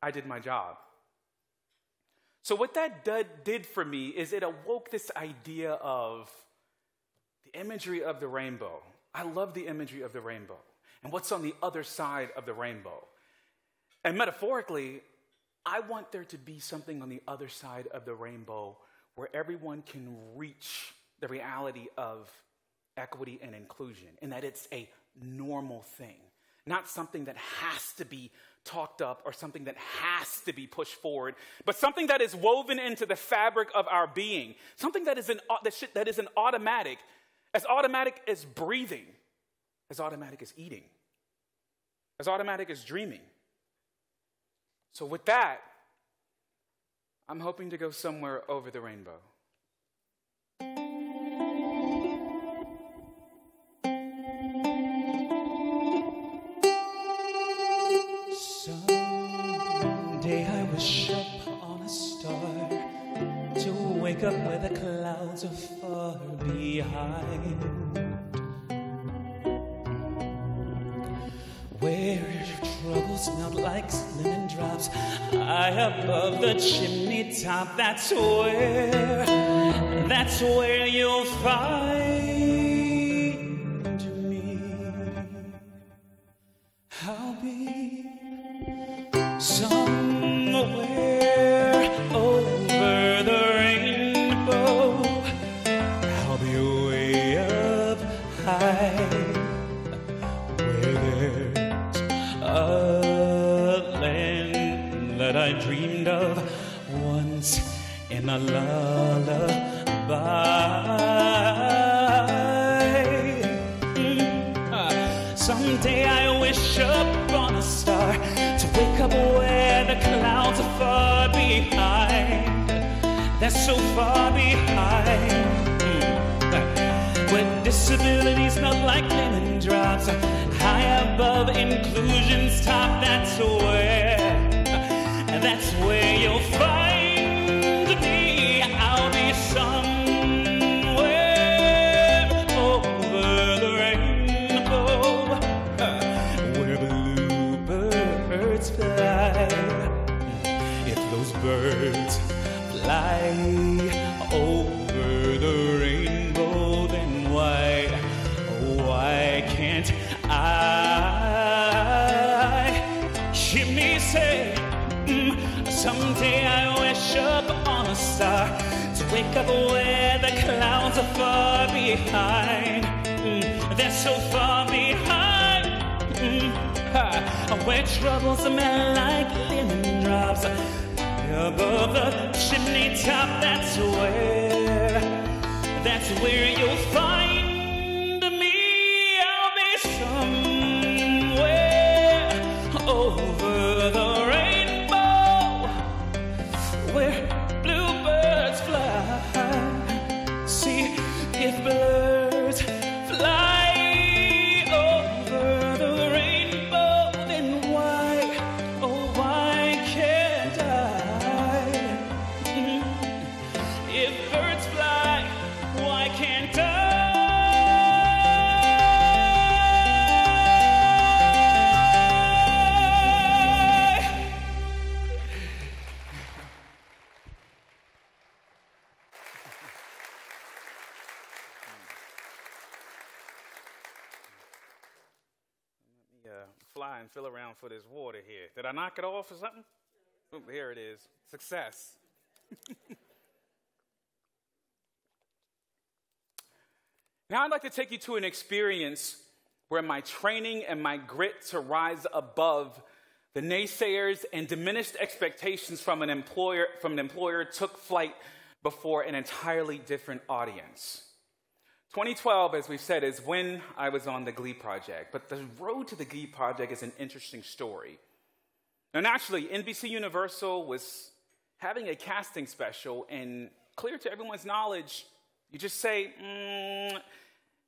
I did my job. So what that did for me is it awoke this idea of the imagery of the rainbow. I love the imagery of the rainbow and what's on the other side of the rainbow. And metaphorically, I want there to be something on the other side of the rainbow where everyone can reach the reality of equity and inclusion, and that it's a normal thing, not something that has to be talked up or something that has to be pushed forward, but something that is woven into the fabric of our being, something that is an automatic as breathing, as automatic as eating, as automatic as dreaming. So with that, I'm hoping to go somewhere over the rainbow. Someday I wish upon a star to wake up where the clouds are far behind, where troubles melt like lemon drops high above the chimney top. That's where you'll find me. I'll be somewhere over the rainbow. I'll be way up high, where there's a land that I dreamed of once in a lullaby. Someday I wish upon a star to wake up where the clouds are far behind. They're so far behind, where disabilities melt like lemon drops high above inclusion's top. That's where you'll find me. I'll be somewhere over the rainbow, where bluebirds fly. If those birds fly over the rainbow, then why can't I hear me say, someday I wish upon a star to wake up where the clouds are far behind. They're so far behind, where troubles melt like lemon drops above the chimney top. That's where you'll find me. I'll be somewhere over the rainbow, where bluebirds fly. See, if birds fly fly and feel around for this water here. Did I knock it off or something? Oop, here it is. Success. Now I'd like to take you to an experience where my training and my grit to rise above the naysayers and diminished expectations from an employer took flight before an entirely different audience. 2012, as we've said, is when I was on the Glee Project. But the road to the Glee Project is an interesting story. Now, naturally, NBC Universal was having a casting special, and clear to everyone's knowledge, you just say,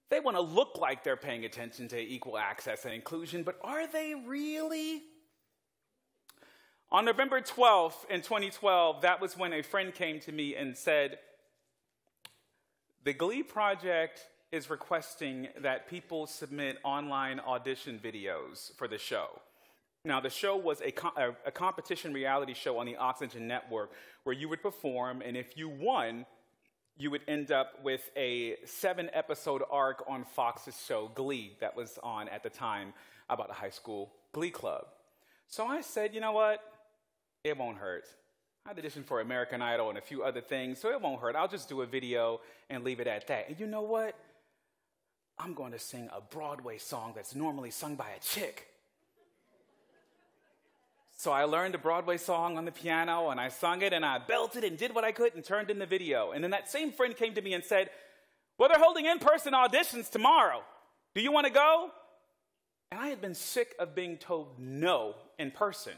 they want to look like they're paying attention to equal access and inclusion, but are they really? On November 12th in 2012, that was when a friend came to me and said, the Glee Project is requesting that people submit online audition videos for the show. Now, the show was a competition reality show on the Oxygen Network where you would perform, and if you won, you would end up with a 7-episode arc on Fox's show Glee that was on at the time about a high school Glee club. So I said, you know what? It won't hurt. I auditioned for American Idol and a few other things, so it won't hurt. I'll just do a video and leave it at that. And you know what? I'm going to sing a Broadway song that's normally sung by a chick. So I learned a Broadway song on the piano, and I sung it, and I belted and did what I could and turned in the video. And then that same friend came to me and said, well, they're holding in-person auditions tomorrow. Do you want to go? And I had been sick of being told no in person.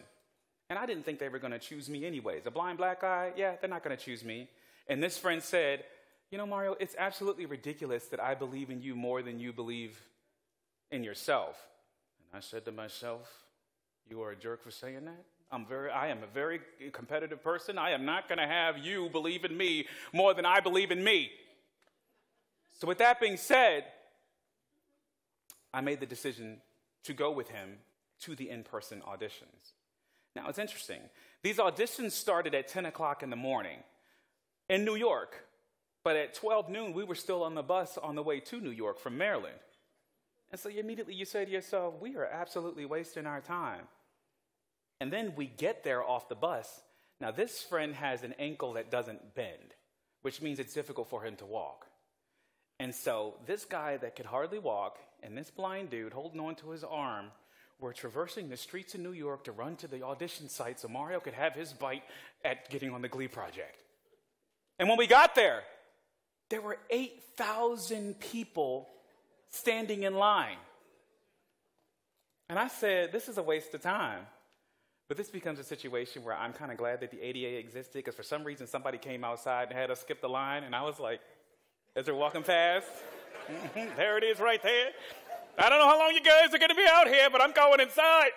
And I didn't think they were going to choose me anyways. A blind black guy, yeah, they're not going to choose me. And this friend said, you know, Mario, it's absolutely ridiculous that I believe in you more than you believe in yourself. And I said to myself, you are a jerk for saying that? I am a very competitive person. I am not going to have you believe in me more than I believe in me. So with that being said, I made the decision to go with him to the in-person auditions. Now, it's interesting. These auditions started at 10 o'clock in the morning in New York, but at 12 noon, we were still on the bus on the way to New York from Maryland. And so immediately you say to yourself, we are absolutely wasting our time. And then we get there off the bus. Now, this friend has an ankle that doesn't bend, which means it's difficult for him to walk. And so this guy that could hardly walk and this blind dude holding on to his arm were traversing the streets of New York to run to the audition site so Mario could have his bite at getting on the Glee Project. And when we got there were 8,000 people standing in line. And I said, this is a waste of time. But this becomes a situation where I'm kind of glad that the ADA existed, because for some reason somebody came outside and had us skip the line, and I was like, as they're walking past, there it is right there. I don't know how long you guys are going to be out here, but I'm going inside.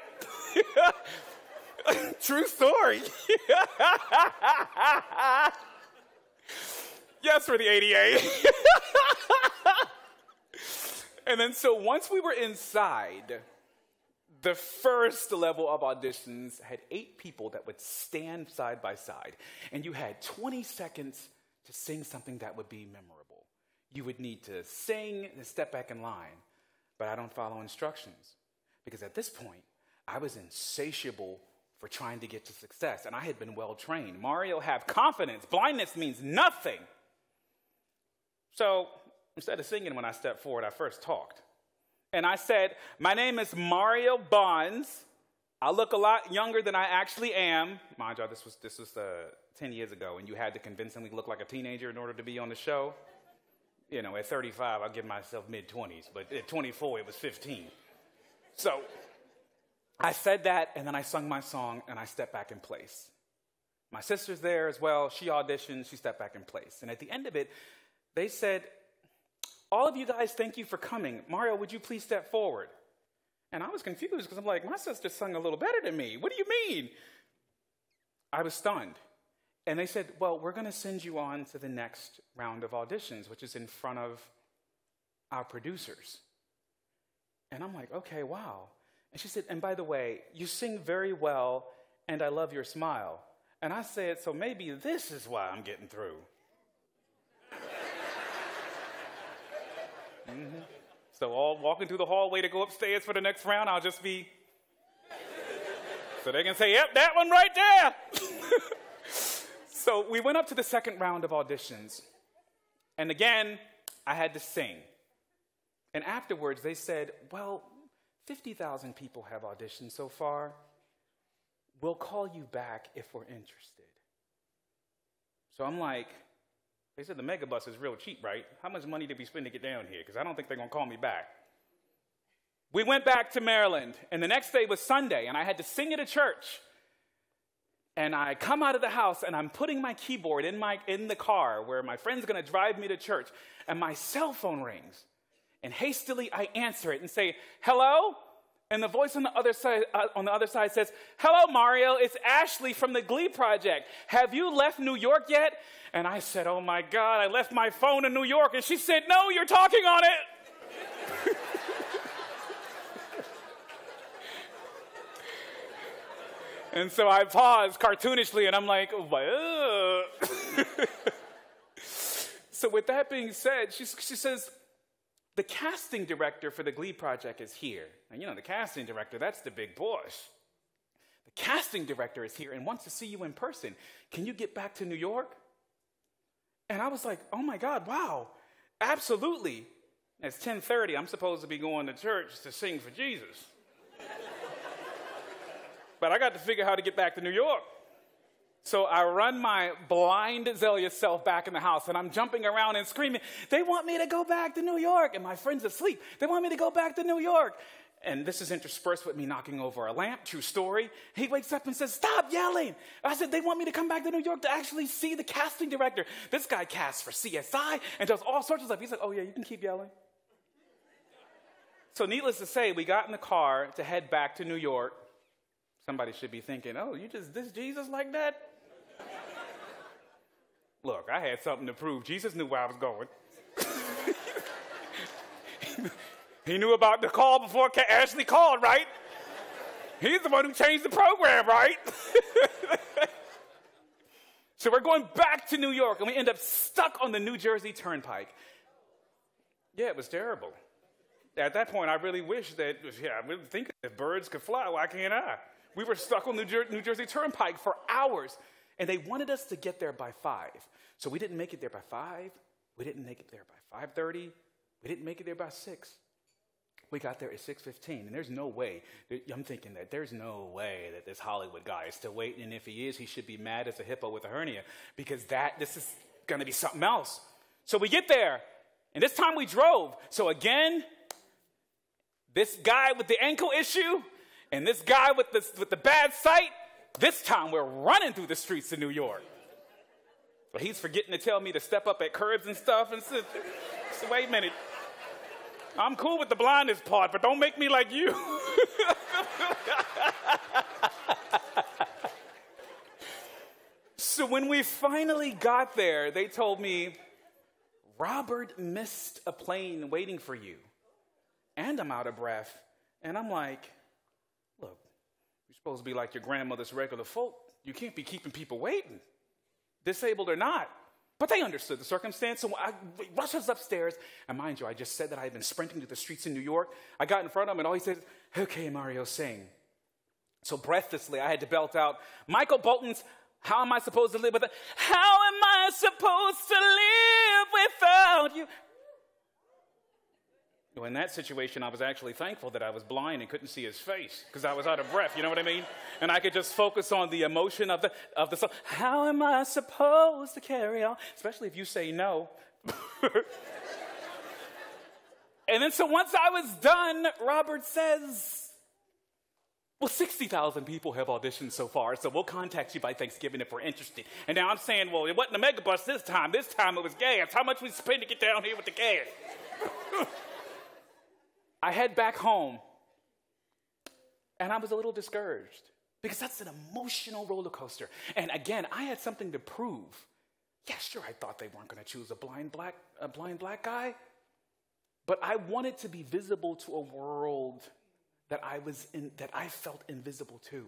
True story. Yes, for the ADA. And then so once we were inside, the first level of auditions had 8 people that would stand side by side, and you had 20 seconds to sing something that would be memorable. You would need to sing and step back in line, but I don't follow instructions, because at this point, I was insatiable for trying to get to success, and I had been well trained. Mario, have confidence. Blindness means nothing. So instead of singing when I stepped forward, I first talked. And I said, my name is Mario Bonds. I look a lot younger than I actually am. Mind you, this was 10 years ago, and you had to convincingly look like a teenager in order to be on the show. You know, at 35, I'll give myself mid-20s, but at 24, it was 15. So I said that, and then I sung my song, and I stepped back in place. My sister's there as well. She auditioned. She stepped back in place. And at the end of it, they said, all of you guys, thank you for coming. Mario, would you please step forward? And I was confused because I'm like, my sister sung a little better than me. What do you mean? I was stunned. And they said, well, we're going to send you on to the next round of auditions, which is in front of our producers. And I'm like, okay, wow. And she said, and by the way, you sing very well, and I love your smile. And I said, so maybe this is why I'm getting through. So all walking through the hallway to go upstairs for the next round, I'll just be So they can say, yep, that one right there. So we went up to the second round of auditions. And again, I had to sing. And afterwards, they said, well, 50,000 people have auditioned so far. We'll call you back if we're interested. So I'm like, they said the megabus is real cheap, right? How much money did we spend to get down here? Because I don't think they're going to call me back. We went back to Maryland, and the next day was Sunday, and I had to sing at a church. And I come out of the house, and I'm putting my keyboard in the car where my friend's going to drive me to church, and my cell phone rings. And hastily, I answer it and say, hello? And the voice on the other side says, hello, Mario, it's Ashley from the Glee Project. Have you left New York yet? And I said, oh my God, I left my phone in New York. And she said, no, you're talking on it. And so I paused cartoonishly, and I'm like, oh. So with that being said, she says, the casting director for the Glee Project is here. And you know, the casting director, that's the big boss. The casting director is here and wants to see you in person. Can you get back to New York? And I was like, oh my God, wow, absolutely. It's 10:30, I'm supposed to be going to church to sing for Jesus. But I got to figure out how to get back to New York. So I run my blind zealous self back in the house, and I'm jumping around and screaming, they want me to go back to New York. And my friend's asleep. They want me to go back to New York. And this is interspersed with me knocking over a lamp, true story. He wakes up and says, stop yelling. I said, they want me to come back to New York to actually see the casting director. This guy casts for CSI and does all sorts of stuff. He said, oh yeah, you can keep yelling. So needless to say, we got in the car to head back to New York. Somebody should be thinking, oh, you just diss Jesus like that? Look, I had something to prove. Jesus knew where I was going. He knew about the call before Ashley called, right? He's the one who changed the program, right? So we're going back to New York, and we end up stuck on the New Jersey Turnpike. Yeah, it was terrible. At that point, I really wish that, I really think if birds could fly, why can't I? We were stuck on the New Jersey Turnpike for hours, and they wanted us to get there by 5. So we didn't make it there by 5. We didn't make it there by 5:30. We didn't make it there by 6. We got there at 6:15, and there's no way. I'm thinking that there's no way that this Hollywood guy is still waiting, and if he is, he should be mad as a hippo with a hernia, because this is going to be something else. So we get there, and this time we drove. So again, this guy with the ankle issue and this guy with the bad sight, this time we're running through the streets of New York. But he's forgetting to tell me to step up at curbs and stuff. And so wait a minute. I'm cool with the blindness part, but don't make me like you. So when we finally got there, they told me, Robert missed a plane waiting for you. And I'm out of breath. And I'm like, look, you're supposed to be like your grandmother's regular folk. You can't be keeping people waiting, disabled or not. But they understood the circumstance, so I rushes upstairs. And mind you, I just said that I had been sprinting through the streets in New York. I got in front of him, and all he said, okay, Mario, sing. So breathlessly, I had to belt out Michael Bolton's How Am I Supposed to Live Without? How am I supposed to live without you? Well, in that situation, I was actually thankful that I was blind and couldn't see his face, because I was out of breath, you know what I mean? And I could just focus on the emotion of the song. How am I supposed to carry on? Especially if you say no. And then so once I was done, Robert says, well, 60,000 people have auditioned so far, so we'll contact you by Thanksgiving if we're interested. And now I'm saying, well, it wasn't a megabus this time. This time it was gas. How much we spend to get down here with the gas? I head back home, and I was a little discouraged, because that's an emotional roller coaster. And again, I had something to prove. Yeah, sure, I thought they weren't going to choose a blind black guy, but I wanted to be visible to a world that I felt invisible to,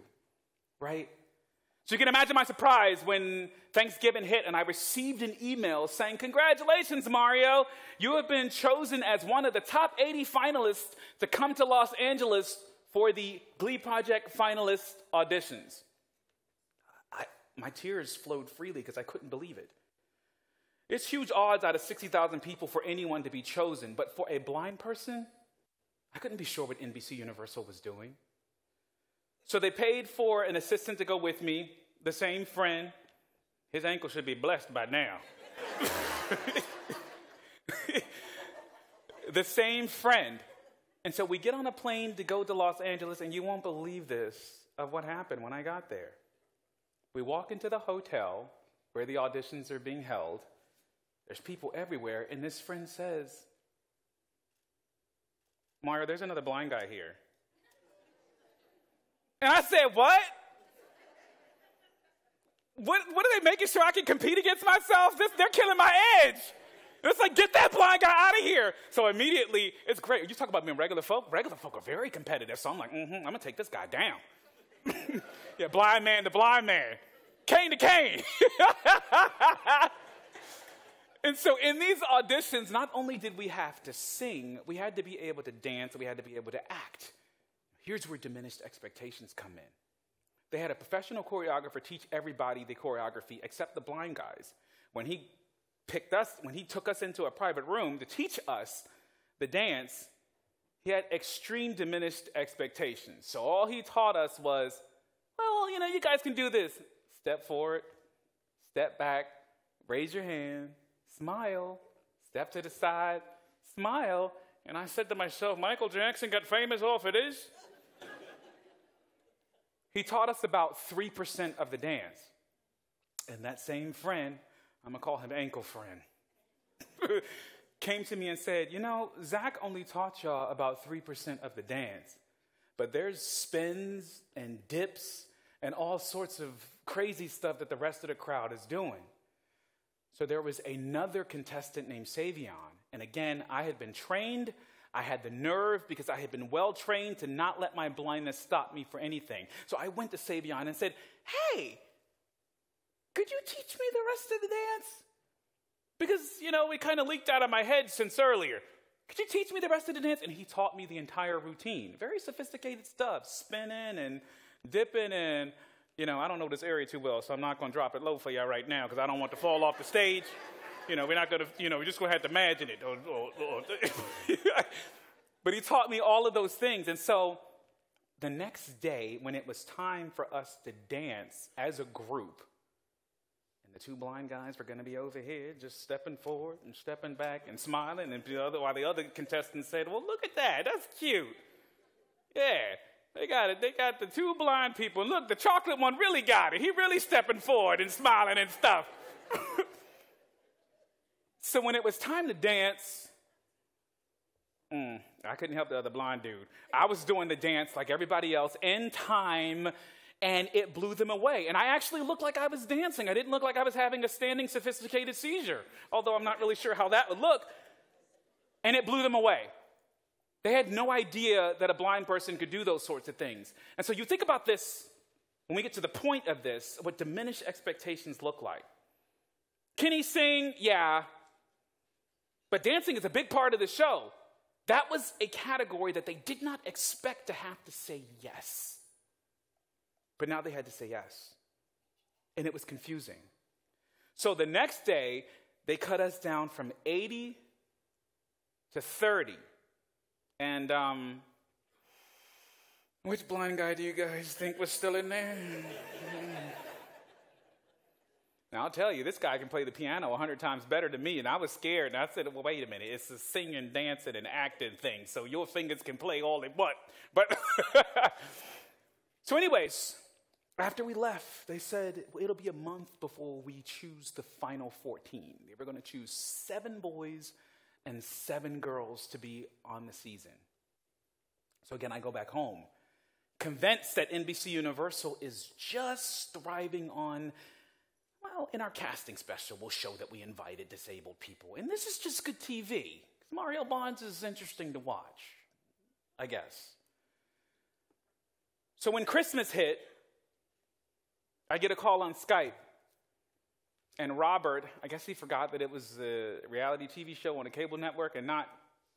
right? So you can imagine my surprise when Thanksgiving hit and I received an email saying, congratulations, Mario. You have been chosen as one of the top 80 finalists to come to Los Angeles for the Glee Project finalist auditions. My tears flowed freely because I couldn't believe it. It's huge odds out of 60,000 people for anyone to be chosen, but for a blind person, I couldn't be sure what NBC Universal was doing. So they paid for an assistant to go with me, the same friend. His ankle should be blessed by now. The same friend. And so we get on a plane to go to Los Angeles, and you won't believe this of what happened when I got there. We walk into the hotel where the auditions are being held. There's people everywhere, and this friend says, Mario, there's another blind guy here. And I said, what? What are they making sure I can compete against myself? They're killing my edge. It's like, get that blind guy out of here. So immediately, it's great. You talk about being regular folk. Regular folk are very competitive. So I'm like, I'm going to take this guy down. Yeah, blind man to blind man. Cane to cane. And so in these auditions, not only did we have to sing, we had to be able to dance, we had to be able to act. Here's where diminished expectations come in. They had a professional choreographer teach everybody the choreography except the blind guys. When he took us into a private room to teach us the dance, he had extreme diminished expectations. So all he taught us was, well, you guys can do this. Step forward, step back, raise your hand, smile, step to the side, smile. And I said to myself, Michael Jackson got famous off of this. He taught us about 3% of the dance. And that same friend, I'm going to call him Ankle Friend, came to me and said, Zach only taught y'all about 3% of the dance. But there's spins and dips and all sorts of crazy stuff that the rest of the crowd is doing. So there was another contestant named Savion. And again, I had been trained. I had the nerve because I had been well trained to not let my blindness stop me for anything. So I went to Savion and said, hey, could you teach me the rest of the dance? Because, it kind of leaked out of my head since earlier. Could you teach me the rest of the dance? And he taught me the entire routine. Very sophisticated stuff, spinning and dipping and, I don't know this area too well, so I'm not going to drop it low for you right now because I don't want to fall off the stage. We're not going to, we're just going to have to imagine it. But he taught me all of those things. And so the next day, when it was time for us to dance as a group, and the two blind guys were going to be over here just stepping forward and stepping back and smiling, and while the other contestants said, well, look at that. That's cute. Yeah, they got it. They got the two blind people. And look, the chocolate one really got it. He really stepping forward and smiling and stuff. So when it was time to dance, I couldn't help the other blind dude. I was doing the dance like everybody else in time, and it blew them away. And I actually looked like I was dancing. I didn't look like I was having a standing sophisticated seizure, although I'm not really sure how that would look. And it blew them away. They had no idea that a blind person could do those sorts of things. And so you think about this, when we get to the point of this, what diminished expectations look like. Can he sing? Yeah. But dancing is a big part of the show. That was a category that they did not expect to have to say yes. But now they had to say yes. And it was confusing. So the next day, they cut us down from 80 to 30. And which blind guy do you guys think was still in there? Now, I'll tell you, this guy can play the piano 100 times better than me, and I was scared. And I said, well, wait a minute. It's a singing, dancing, and acting thing, so your fingers can play all they want. But so anyways, after we left, they said it'll be a month before we choose the final 14. They were going to choose 7 boys and 7 girls to be on the season. So again, I go back home, convinced that NBC Universal is just thriving on, well, in our casting special, we'll show that we invited disabled people. And this is just good TV. Mario Bonds is interesting to watch, I guess. So when Christmas hit, I get a call on Skype. And Robert, I guess he forgot that it was a reality TV show on a cable network and not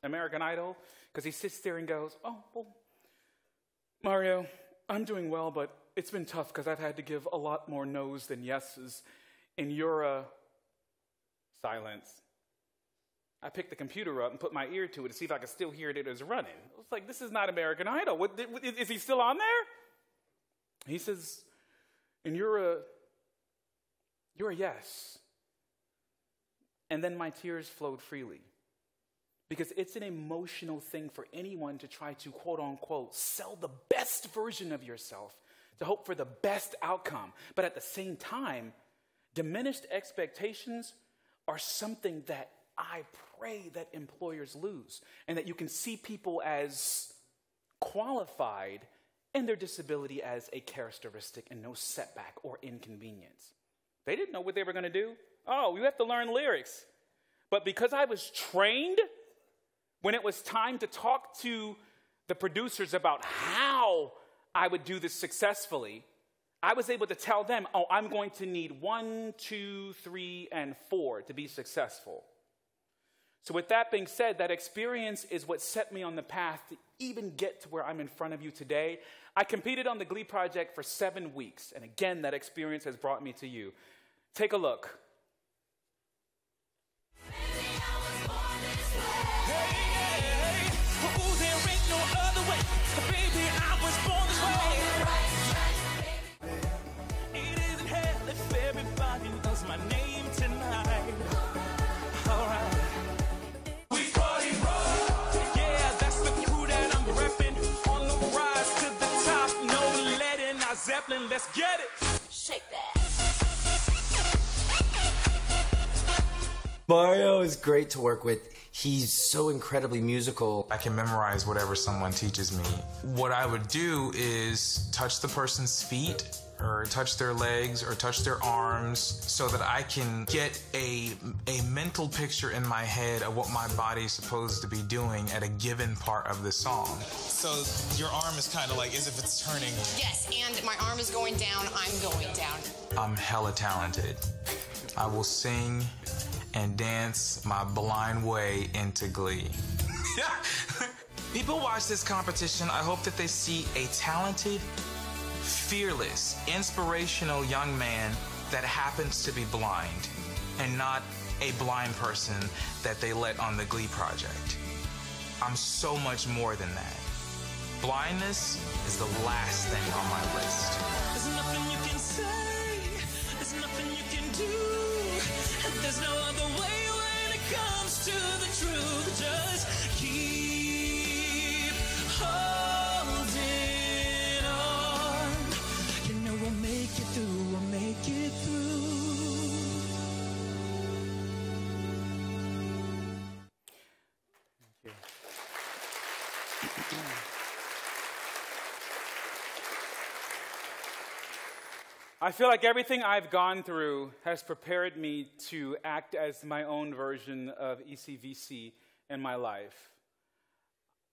American Idol, because he sits there and goes, oh, well, Mario, I'm doing well, but it's been tough because I've had to give a lot more no's than yeses. And you're silence. I picked the computer up and put my ear to it to see if I could still hear it as running. I was like, this is not American Idol. Is he still on there? He says, and you're a yes. And then my tears flowed freely. Because it's an emotional thing for anyone to try to, quote unquote, sell the best version of yourself, to hope for the best outcome. But at the same time, diminished expectations are something that I pray that employers lose, and that you can see people as qualified and their disability as a characteristic and no setback or inconvenience. They didn't know what they were going to do. Oh, you have to learn lyrics. But because I was trained, when it was time to talk to the producers about how I would do this successfully, I was able to tell them, oh, I'm going to need 1, 2, 3, and 4 to be successful. So with that being said, that experience is what set me on the path to even get to where I'm in front of you today. I competed on the Glee Project for 7 weeks. And again, that experience has brought me to you. Take a look. My name tonight. All right. We party rock. Yeah, that's the crew that I'm repping. On the rise to the top, no letting our Zeppelin. Let's get it. Shake that. Mario is great to work with. He's so incredibly musical. I can memorize whatever someone teaches me. What I would do is touch the person's feet, or touch their legs, or touch their arms, so that I can get a mental picture in my head of what my body is supposed to be doing at a given part of the song. So your arm is kind of like as if it's turning. Yes, and my arm is going down, I'm going down. I'm hella talented. I will sing and dance my blind way into Glee. People watch this competition, I hope that they see a talented, fearless, inspirational young man that happens to be blind, and not a blind person that they let on the Glee Project. I'm so much more than that. Blindness is the last thing on my list. There's nothing you can say, there's nothing you can do, and there's no other way when it comes to the truth. Just keep holding on. You know we'll make it through, we'll make it through. I feel like everything I've gone through has prepared me to act as my own version of ECVC in my life.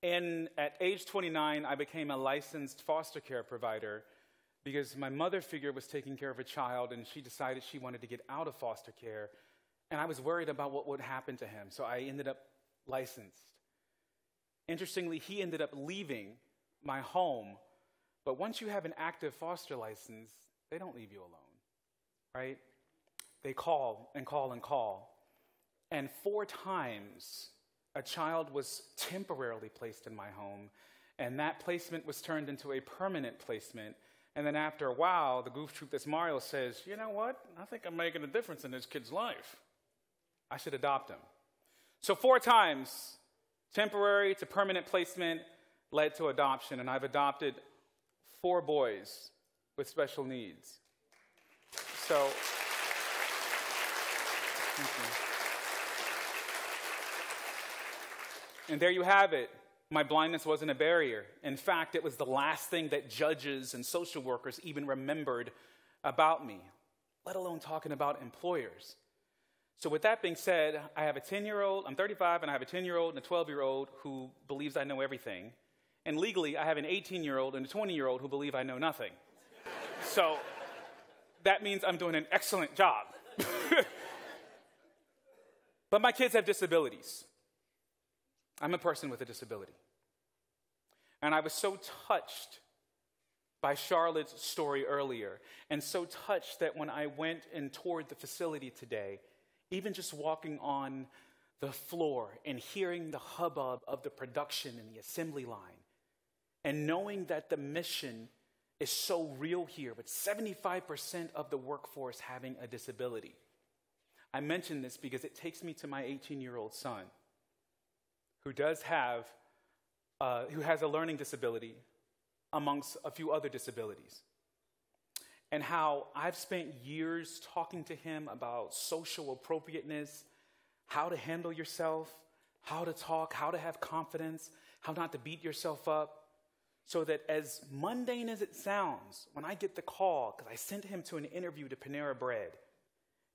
And at age 29, I became a licensed foster care provider because my mother figure was taking care of a child, and she decided she wanted to get out of foster care, and I was worried about what would happen to him, so I ended up licensed. Interestingly, he ended up leaving my home, but once you have an active foster license, they don't leave you alone, right? They call and call and call. And 4 times, a child was temporarily placed in my home, and that placement was turned into a permanent placement. And then after a while, the goof troop that's Mario says, you know what? I think I'm making a difference in this kid's life. I should adopt him. So 4 times, temporary to permanent placement led to adoption, and I've adopted 4 boys with special needs. So, thank you. And there you have it. My blindness wasn't a barrier. In fact, it was the last thing that judges and social workers even remembered about me, let alone talking about employers. So with that being said, I have a 10-year-old, I'm 35, and I have a 10-year-old and a 12-year-old who believes I know everything. And legally, I have an 18-year-old and a 20-year-old who believe I know nothing. So that means I'm doing an excellent job. But my kids have disabilities. I'm a person with a disability. And I was so touched by Charlotte's story earlier, and so touched that when I went and toured the facility today, even just walking on the floor and hearing the hubbub of the production and the assembly line, and knowing that the mission is so real here, with 75% of the workforce having a disability. I mention this because it takes me to my 18-year-old son, who has a learning disability amongst a few other disabilities, and how I've spent years talking to him about social appropriateness, how to handle yourself, how to talk, how to have confidence, how not to beat yourself up, so that as mundane as it sounds, when I get the call, because I sent him to an interview to Panera Bread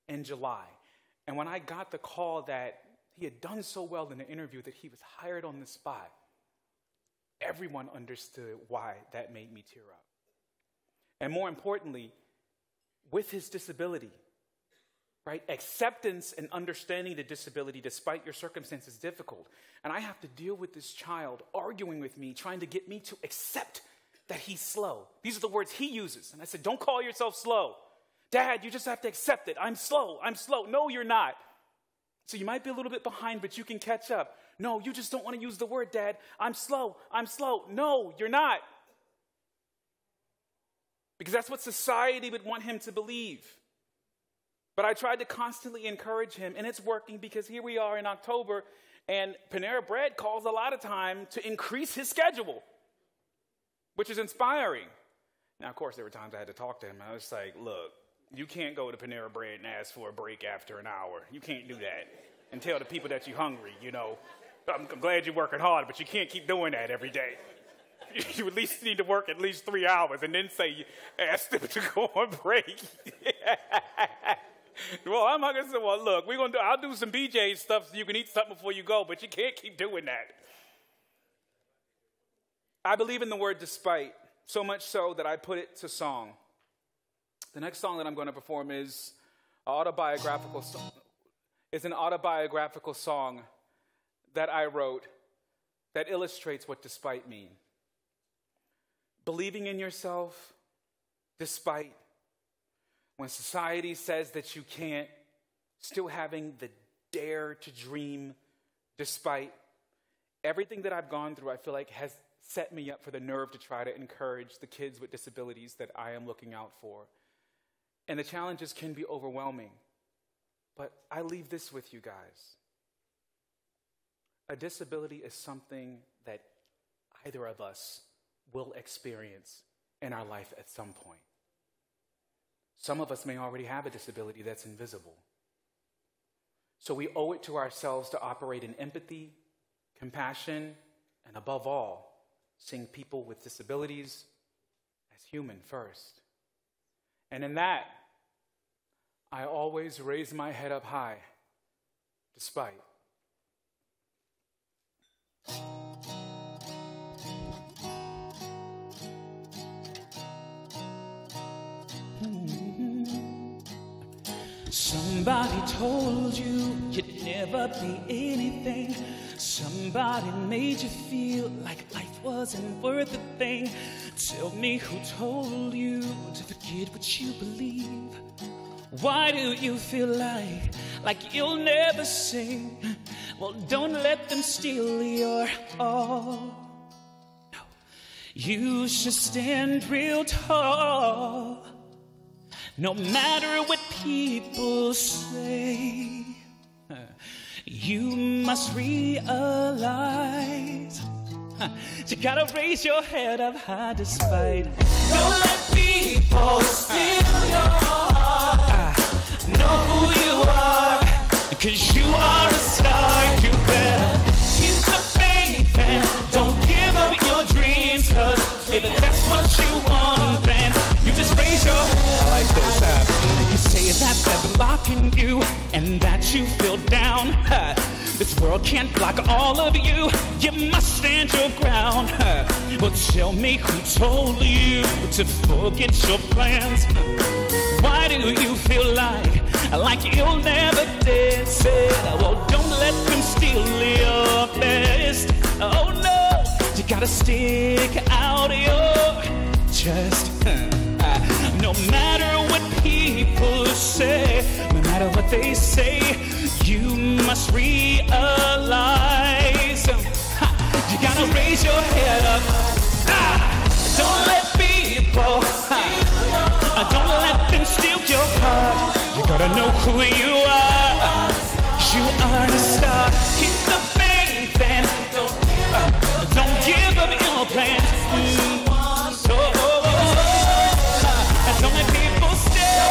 in July, and when I got the call that he had done so well in the interview that he was hired on the spot, everyone understood why that made me tear up. And more importantly, with his disability, right? Acceptance and understanding the disability despite your circumstances is difficult. And I have to deal with this child arguing with me, trying to get me to accept that he's slow. These are the words he uses. And I said, don't call yourself slow. Dad, you just have to accept it. I'm slow. I'm slow. No, you're not. So you might be a little bit behind, but you can catch up. No, you just don't want to use the word, Dad. I'm slow. I'm slow. No, you're not. Because that's what society would want him to believe. But I tried to constantly encourage him, and it's working because here we are in October, and Panera Bread calls a lot of time to increase his schedule, which is inspiring. Now, of course, there were times I had to talk to him. I was like, look, you can't go to Panera Bread and ask for a break after an hour. You can't do that. And tell the people that you're hungry, you know. I'm glad you're working hard, but you can't keep doing that every day. You at least need to work at least 3 hours and then say, ask them to go on break. Well, I'm not going to say, well, look, I'll do some BJ stuff so you can eat something before you go, but you can't keep doing that. I believe in the word despite, so much so that I put it to song. The next song that I'm going to perform is an autobiographical song that I wrote that illustrates what despite means. Believing in yourself despite when society says that you can't, still having the dare to dream despite everything that I've gone through, I feel like has set me up for the nerve to try to encourage the kids with disabilities that I am looking out for. And the challenges can be overwhelming, but I leave this with you guys. A disability is something that either of us will experience in our life at some point. Some of us may already have a disability that's invisible. So we owe it to ourselves to operate in empathy, compassion, and above all, seeing people with disabilities as human first. And in that, I always raise my head up high, despite. Somebody told you you'd never be anything. Somebody made you feel like life wasn't worth a thing. Tell me who told you to forget what you believe. Why do you feel like you'll never sing? Well, don't let them steal your all. No, you should stand real tall. No matter what people say, you must realize you gotta raise your head up high despite. Don't let people steal your heart. Know who you are, 'cause you are a star. You better keep the faith and don't give up your dreams, 'cause if that's what you want, then you just raise your head. I like this. You say that they're blocking you and that you feel down. This world can't block all of you. You must stand your ground. Well, tell me who told you to forget your plans. Why do you feel like you'll never dare say, well, don't let them steal your best. Oh no, you gotta stick out your chest. No matter what people say, no matter what they say, you must realize you gotta raise your head up. Don't let people, don't let them steal your heart. You gotta know who you are. You are the star. Keep the faith and don't give up your plans. Don't let people steal.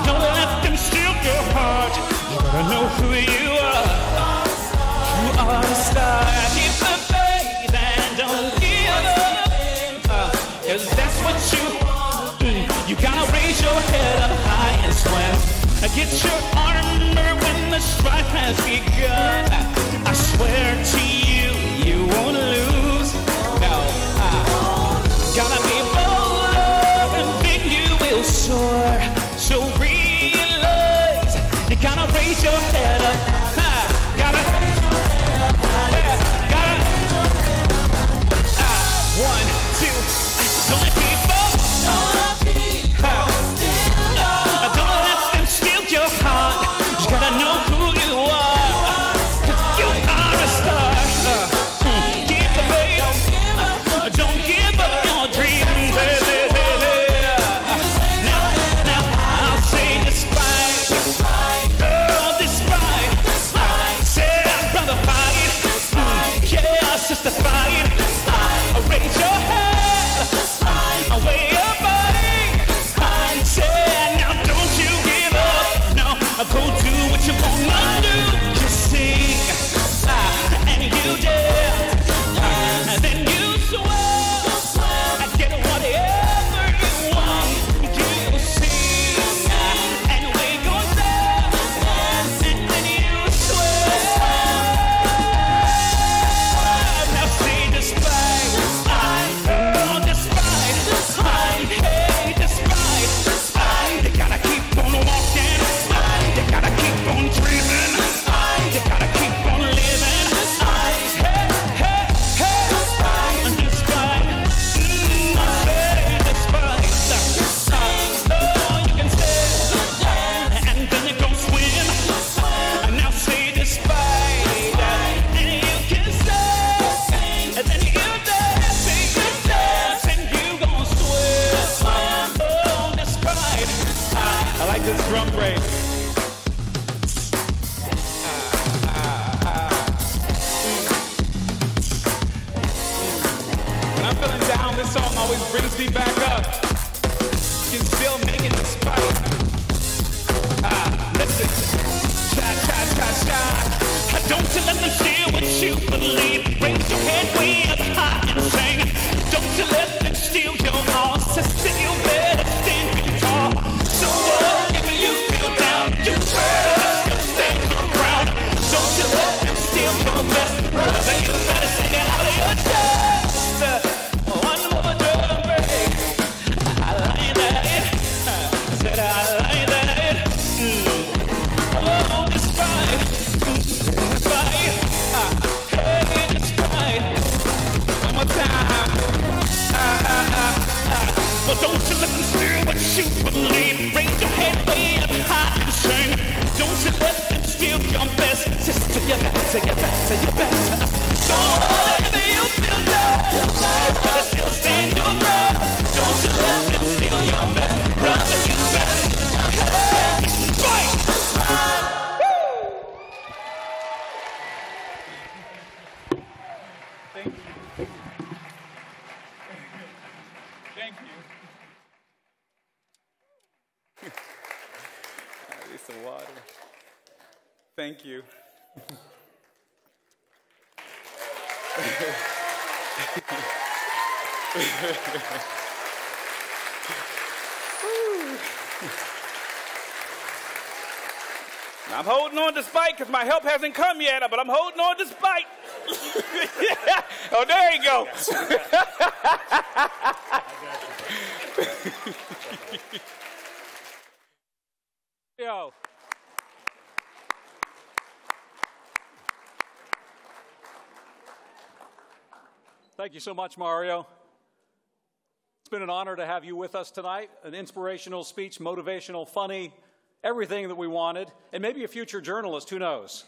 Don't let them steal your heart. You gotta know who you are. You are the star. Keep the faith and don't give up. 'Cause that's what you gotta raise your head up high and swim. Get your armor when the strife has begun. I swear to you, you won't lose. No, gotta be bold and then you will soar. So realize you gotta raise your head up. Gotta. One, two. Don't let people. Don't let them steal your heart. You gotta know who you are. 'Cause you are a star. Keep the faith. Don't give up your dreams. Now I'll say despite. Oh, despite. Say brother fight. Yeah, sister fight. Raise your head. Away your body. Say now don't you give up. No, go do what you wanna do. Just sing and you dance. And then you swear. Get whatever you want. You sing and we go dance. And then you swear. Now say despite. Oh, despite. Hey, despite. You gotta keep on walking. You gotta keep on dreaming. You gotta keep on living. Hey, hey, hey. Despite. Oh, you can say. And then you go swim. And now say despite. And you can say. And then you dance. And you gon' swim. Oh, despite. I like this drum break. When I'm feeling down, this song always brings me back up. You can still make it despite. Listen. Cha, cha, cha, cha. Don't you let them steal what you believe. Raise your head way up high and sing. Don't you let them steal your all. Sister, you better stand tall. So if you feel down, you better stand your ground. Don't you let them steal your best. Brother, you better sing it out of your chest. One more drum break. I like that. Said I like that. Oh, despite. Despite. Hey, despite. One more time. But don't you let them steal what you believe. Raise your head way up high and sing. Don't you let them steal your best. Sister, you better, you better, you better. Don't let you feel down. You better still stand your ground. Don't you let them steal your best. Brother, you better. Fight! Thank you. Thank you. I need some water. Thank you. I'm holding on despite because my help hasn't come yet, but I'm holding on despite. Yeah. Oh, there you go. Yo. Thank you so much, Mario. It's been an honor to have you with us tonight. An inspirational speech, motivational, funny, everything that we wanted, and maybe a future journalist, who knows?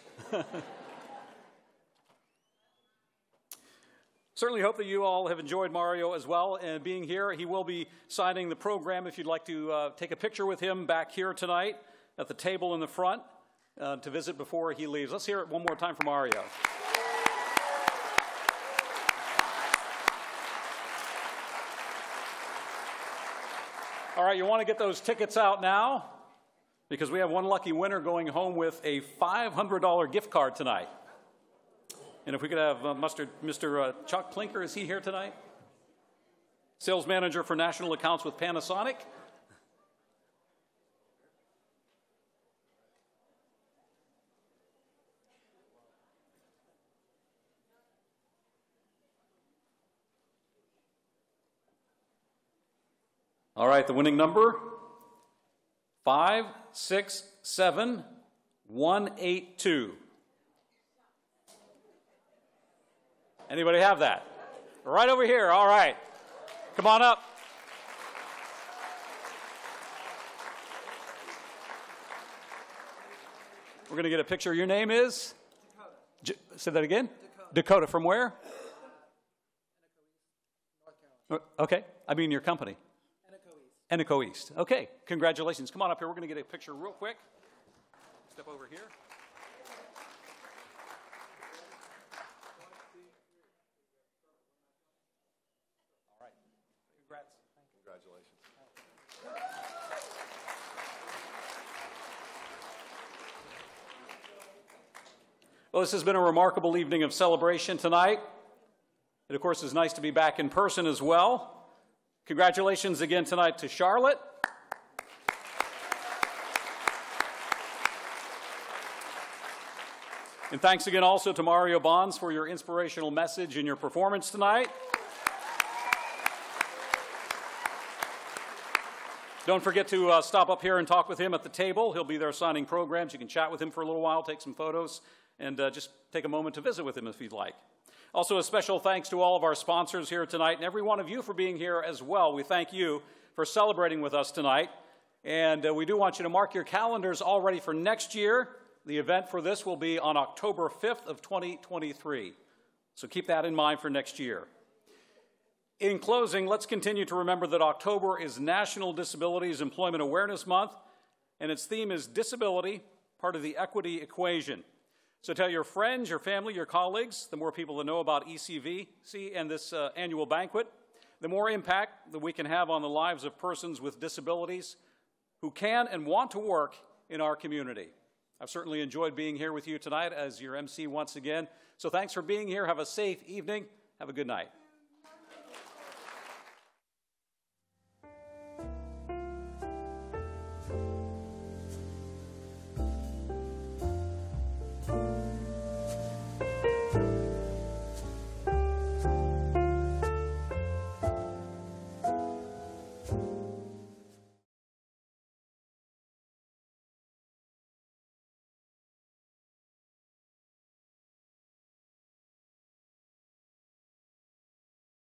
Certainly hope that you all have enjoyed Mario as well, and being here. He will be signing the program if you'd like to take a picture with him back here tonight at the table in the front to visit before he leaves. Let's hear it one more time for Mario. All right, you want to get those tickets out now because we have one lucky winner going home with a $500 gift card tonight. And if we could have Mr. Chuck Plinker, is he here tonight? Sales manager for national accounts with Panasonic. All right, the winning number, 567182. Anybody have that? Right over here. All right. Come on up. We're going to get a picture. Your name is? Dakota. Say that again? Dakota. From where? Okay. I mean your company. Ennico East. Okay. Congratulations. Come on up here. We're going to get a picture real quick. Step over here. Well, this has been a remarkable evening of celebration tonight. It, of course, is nice to be back in person as well. Congratulations again tonight to Charlotte. And thanks again also to Mario Bonds for your inspirational message and your performance tonight. Don't forget to stop up here and talk with him at the table. He'll be there signing programs. You can chat with him for a little while, take some photos, and just take a moment to visit with him if you'd like. Also, a special thanks to all of our sponsors here tonight and every one of you for being here as well. We thank you for celebrating with us tonight. And we do want you to mark your calendars already for next year. The event for this will be on October 5th of 2023. So keep that in mind for next year. In closing, let's continue to remember that October is National Disabilities Employment Awareness Month, and its theme is disability, part of the equity equation. So tell your friends, your family, your colleagues, the more people that know about ECVC and this annual banquet, the more impact that we can have on the lives of persons with disabilities who can and want to work in our community. I've certainly enjoyed being here with you tonight as your MC once again. So thanks for being here. Have a safe evening. Have a good night.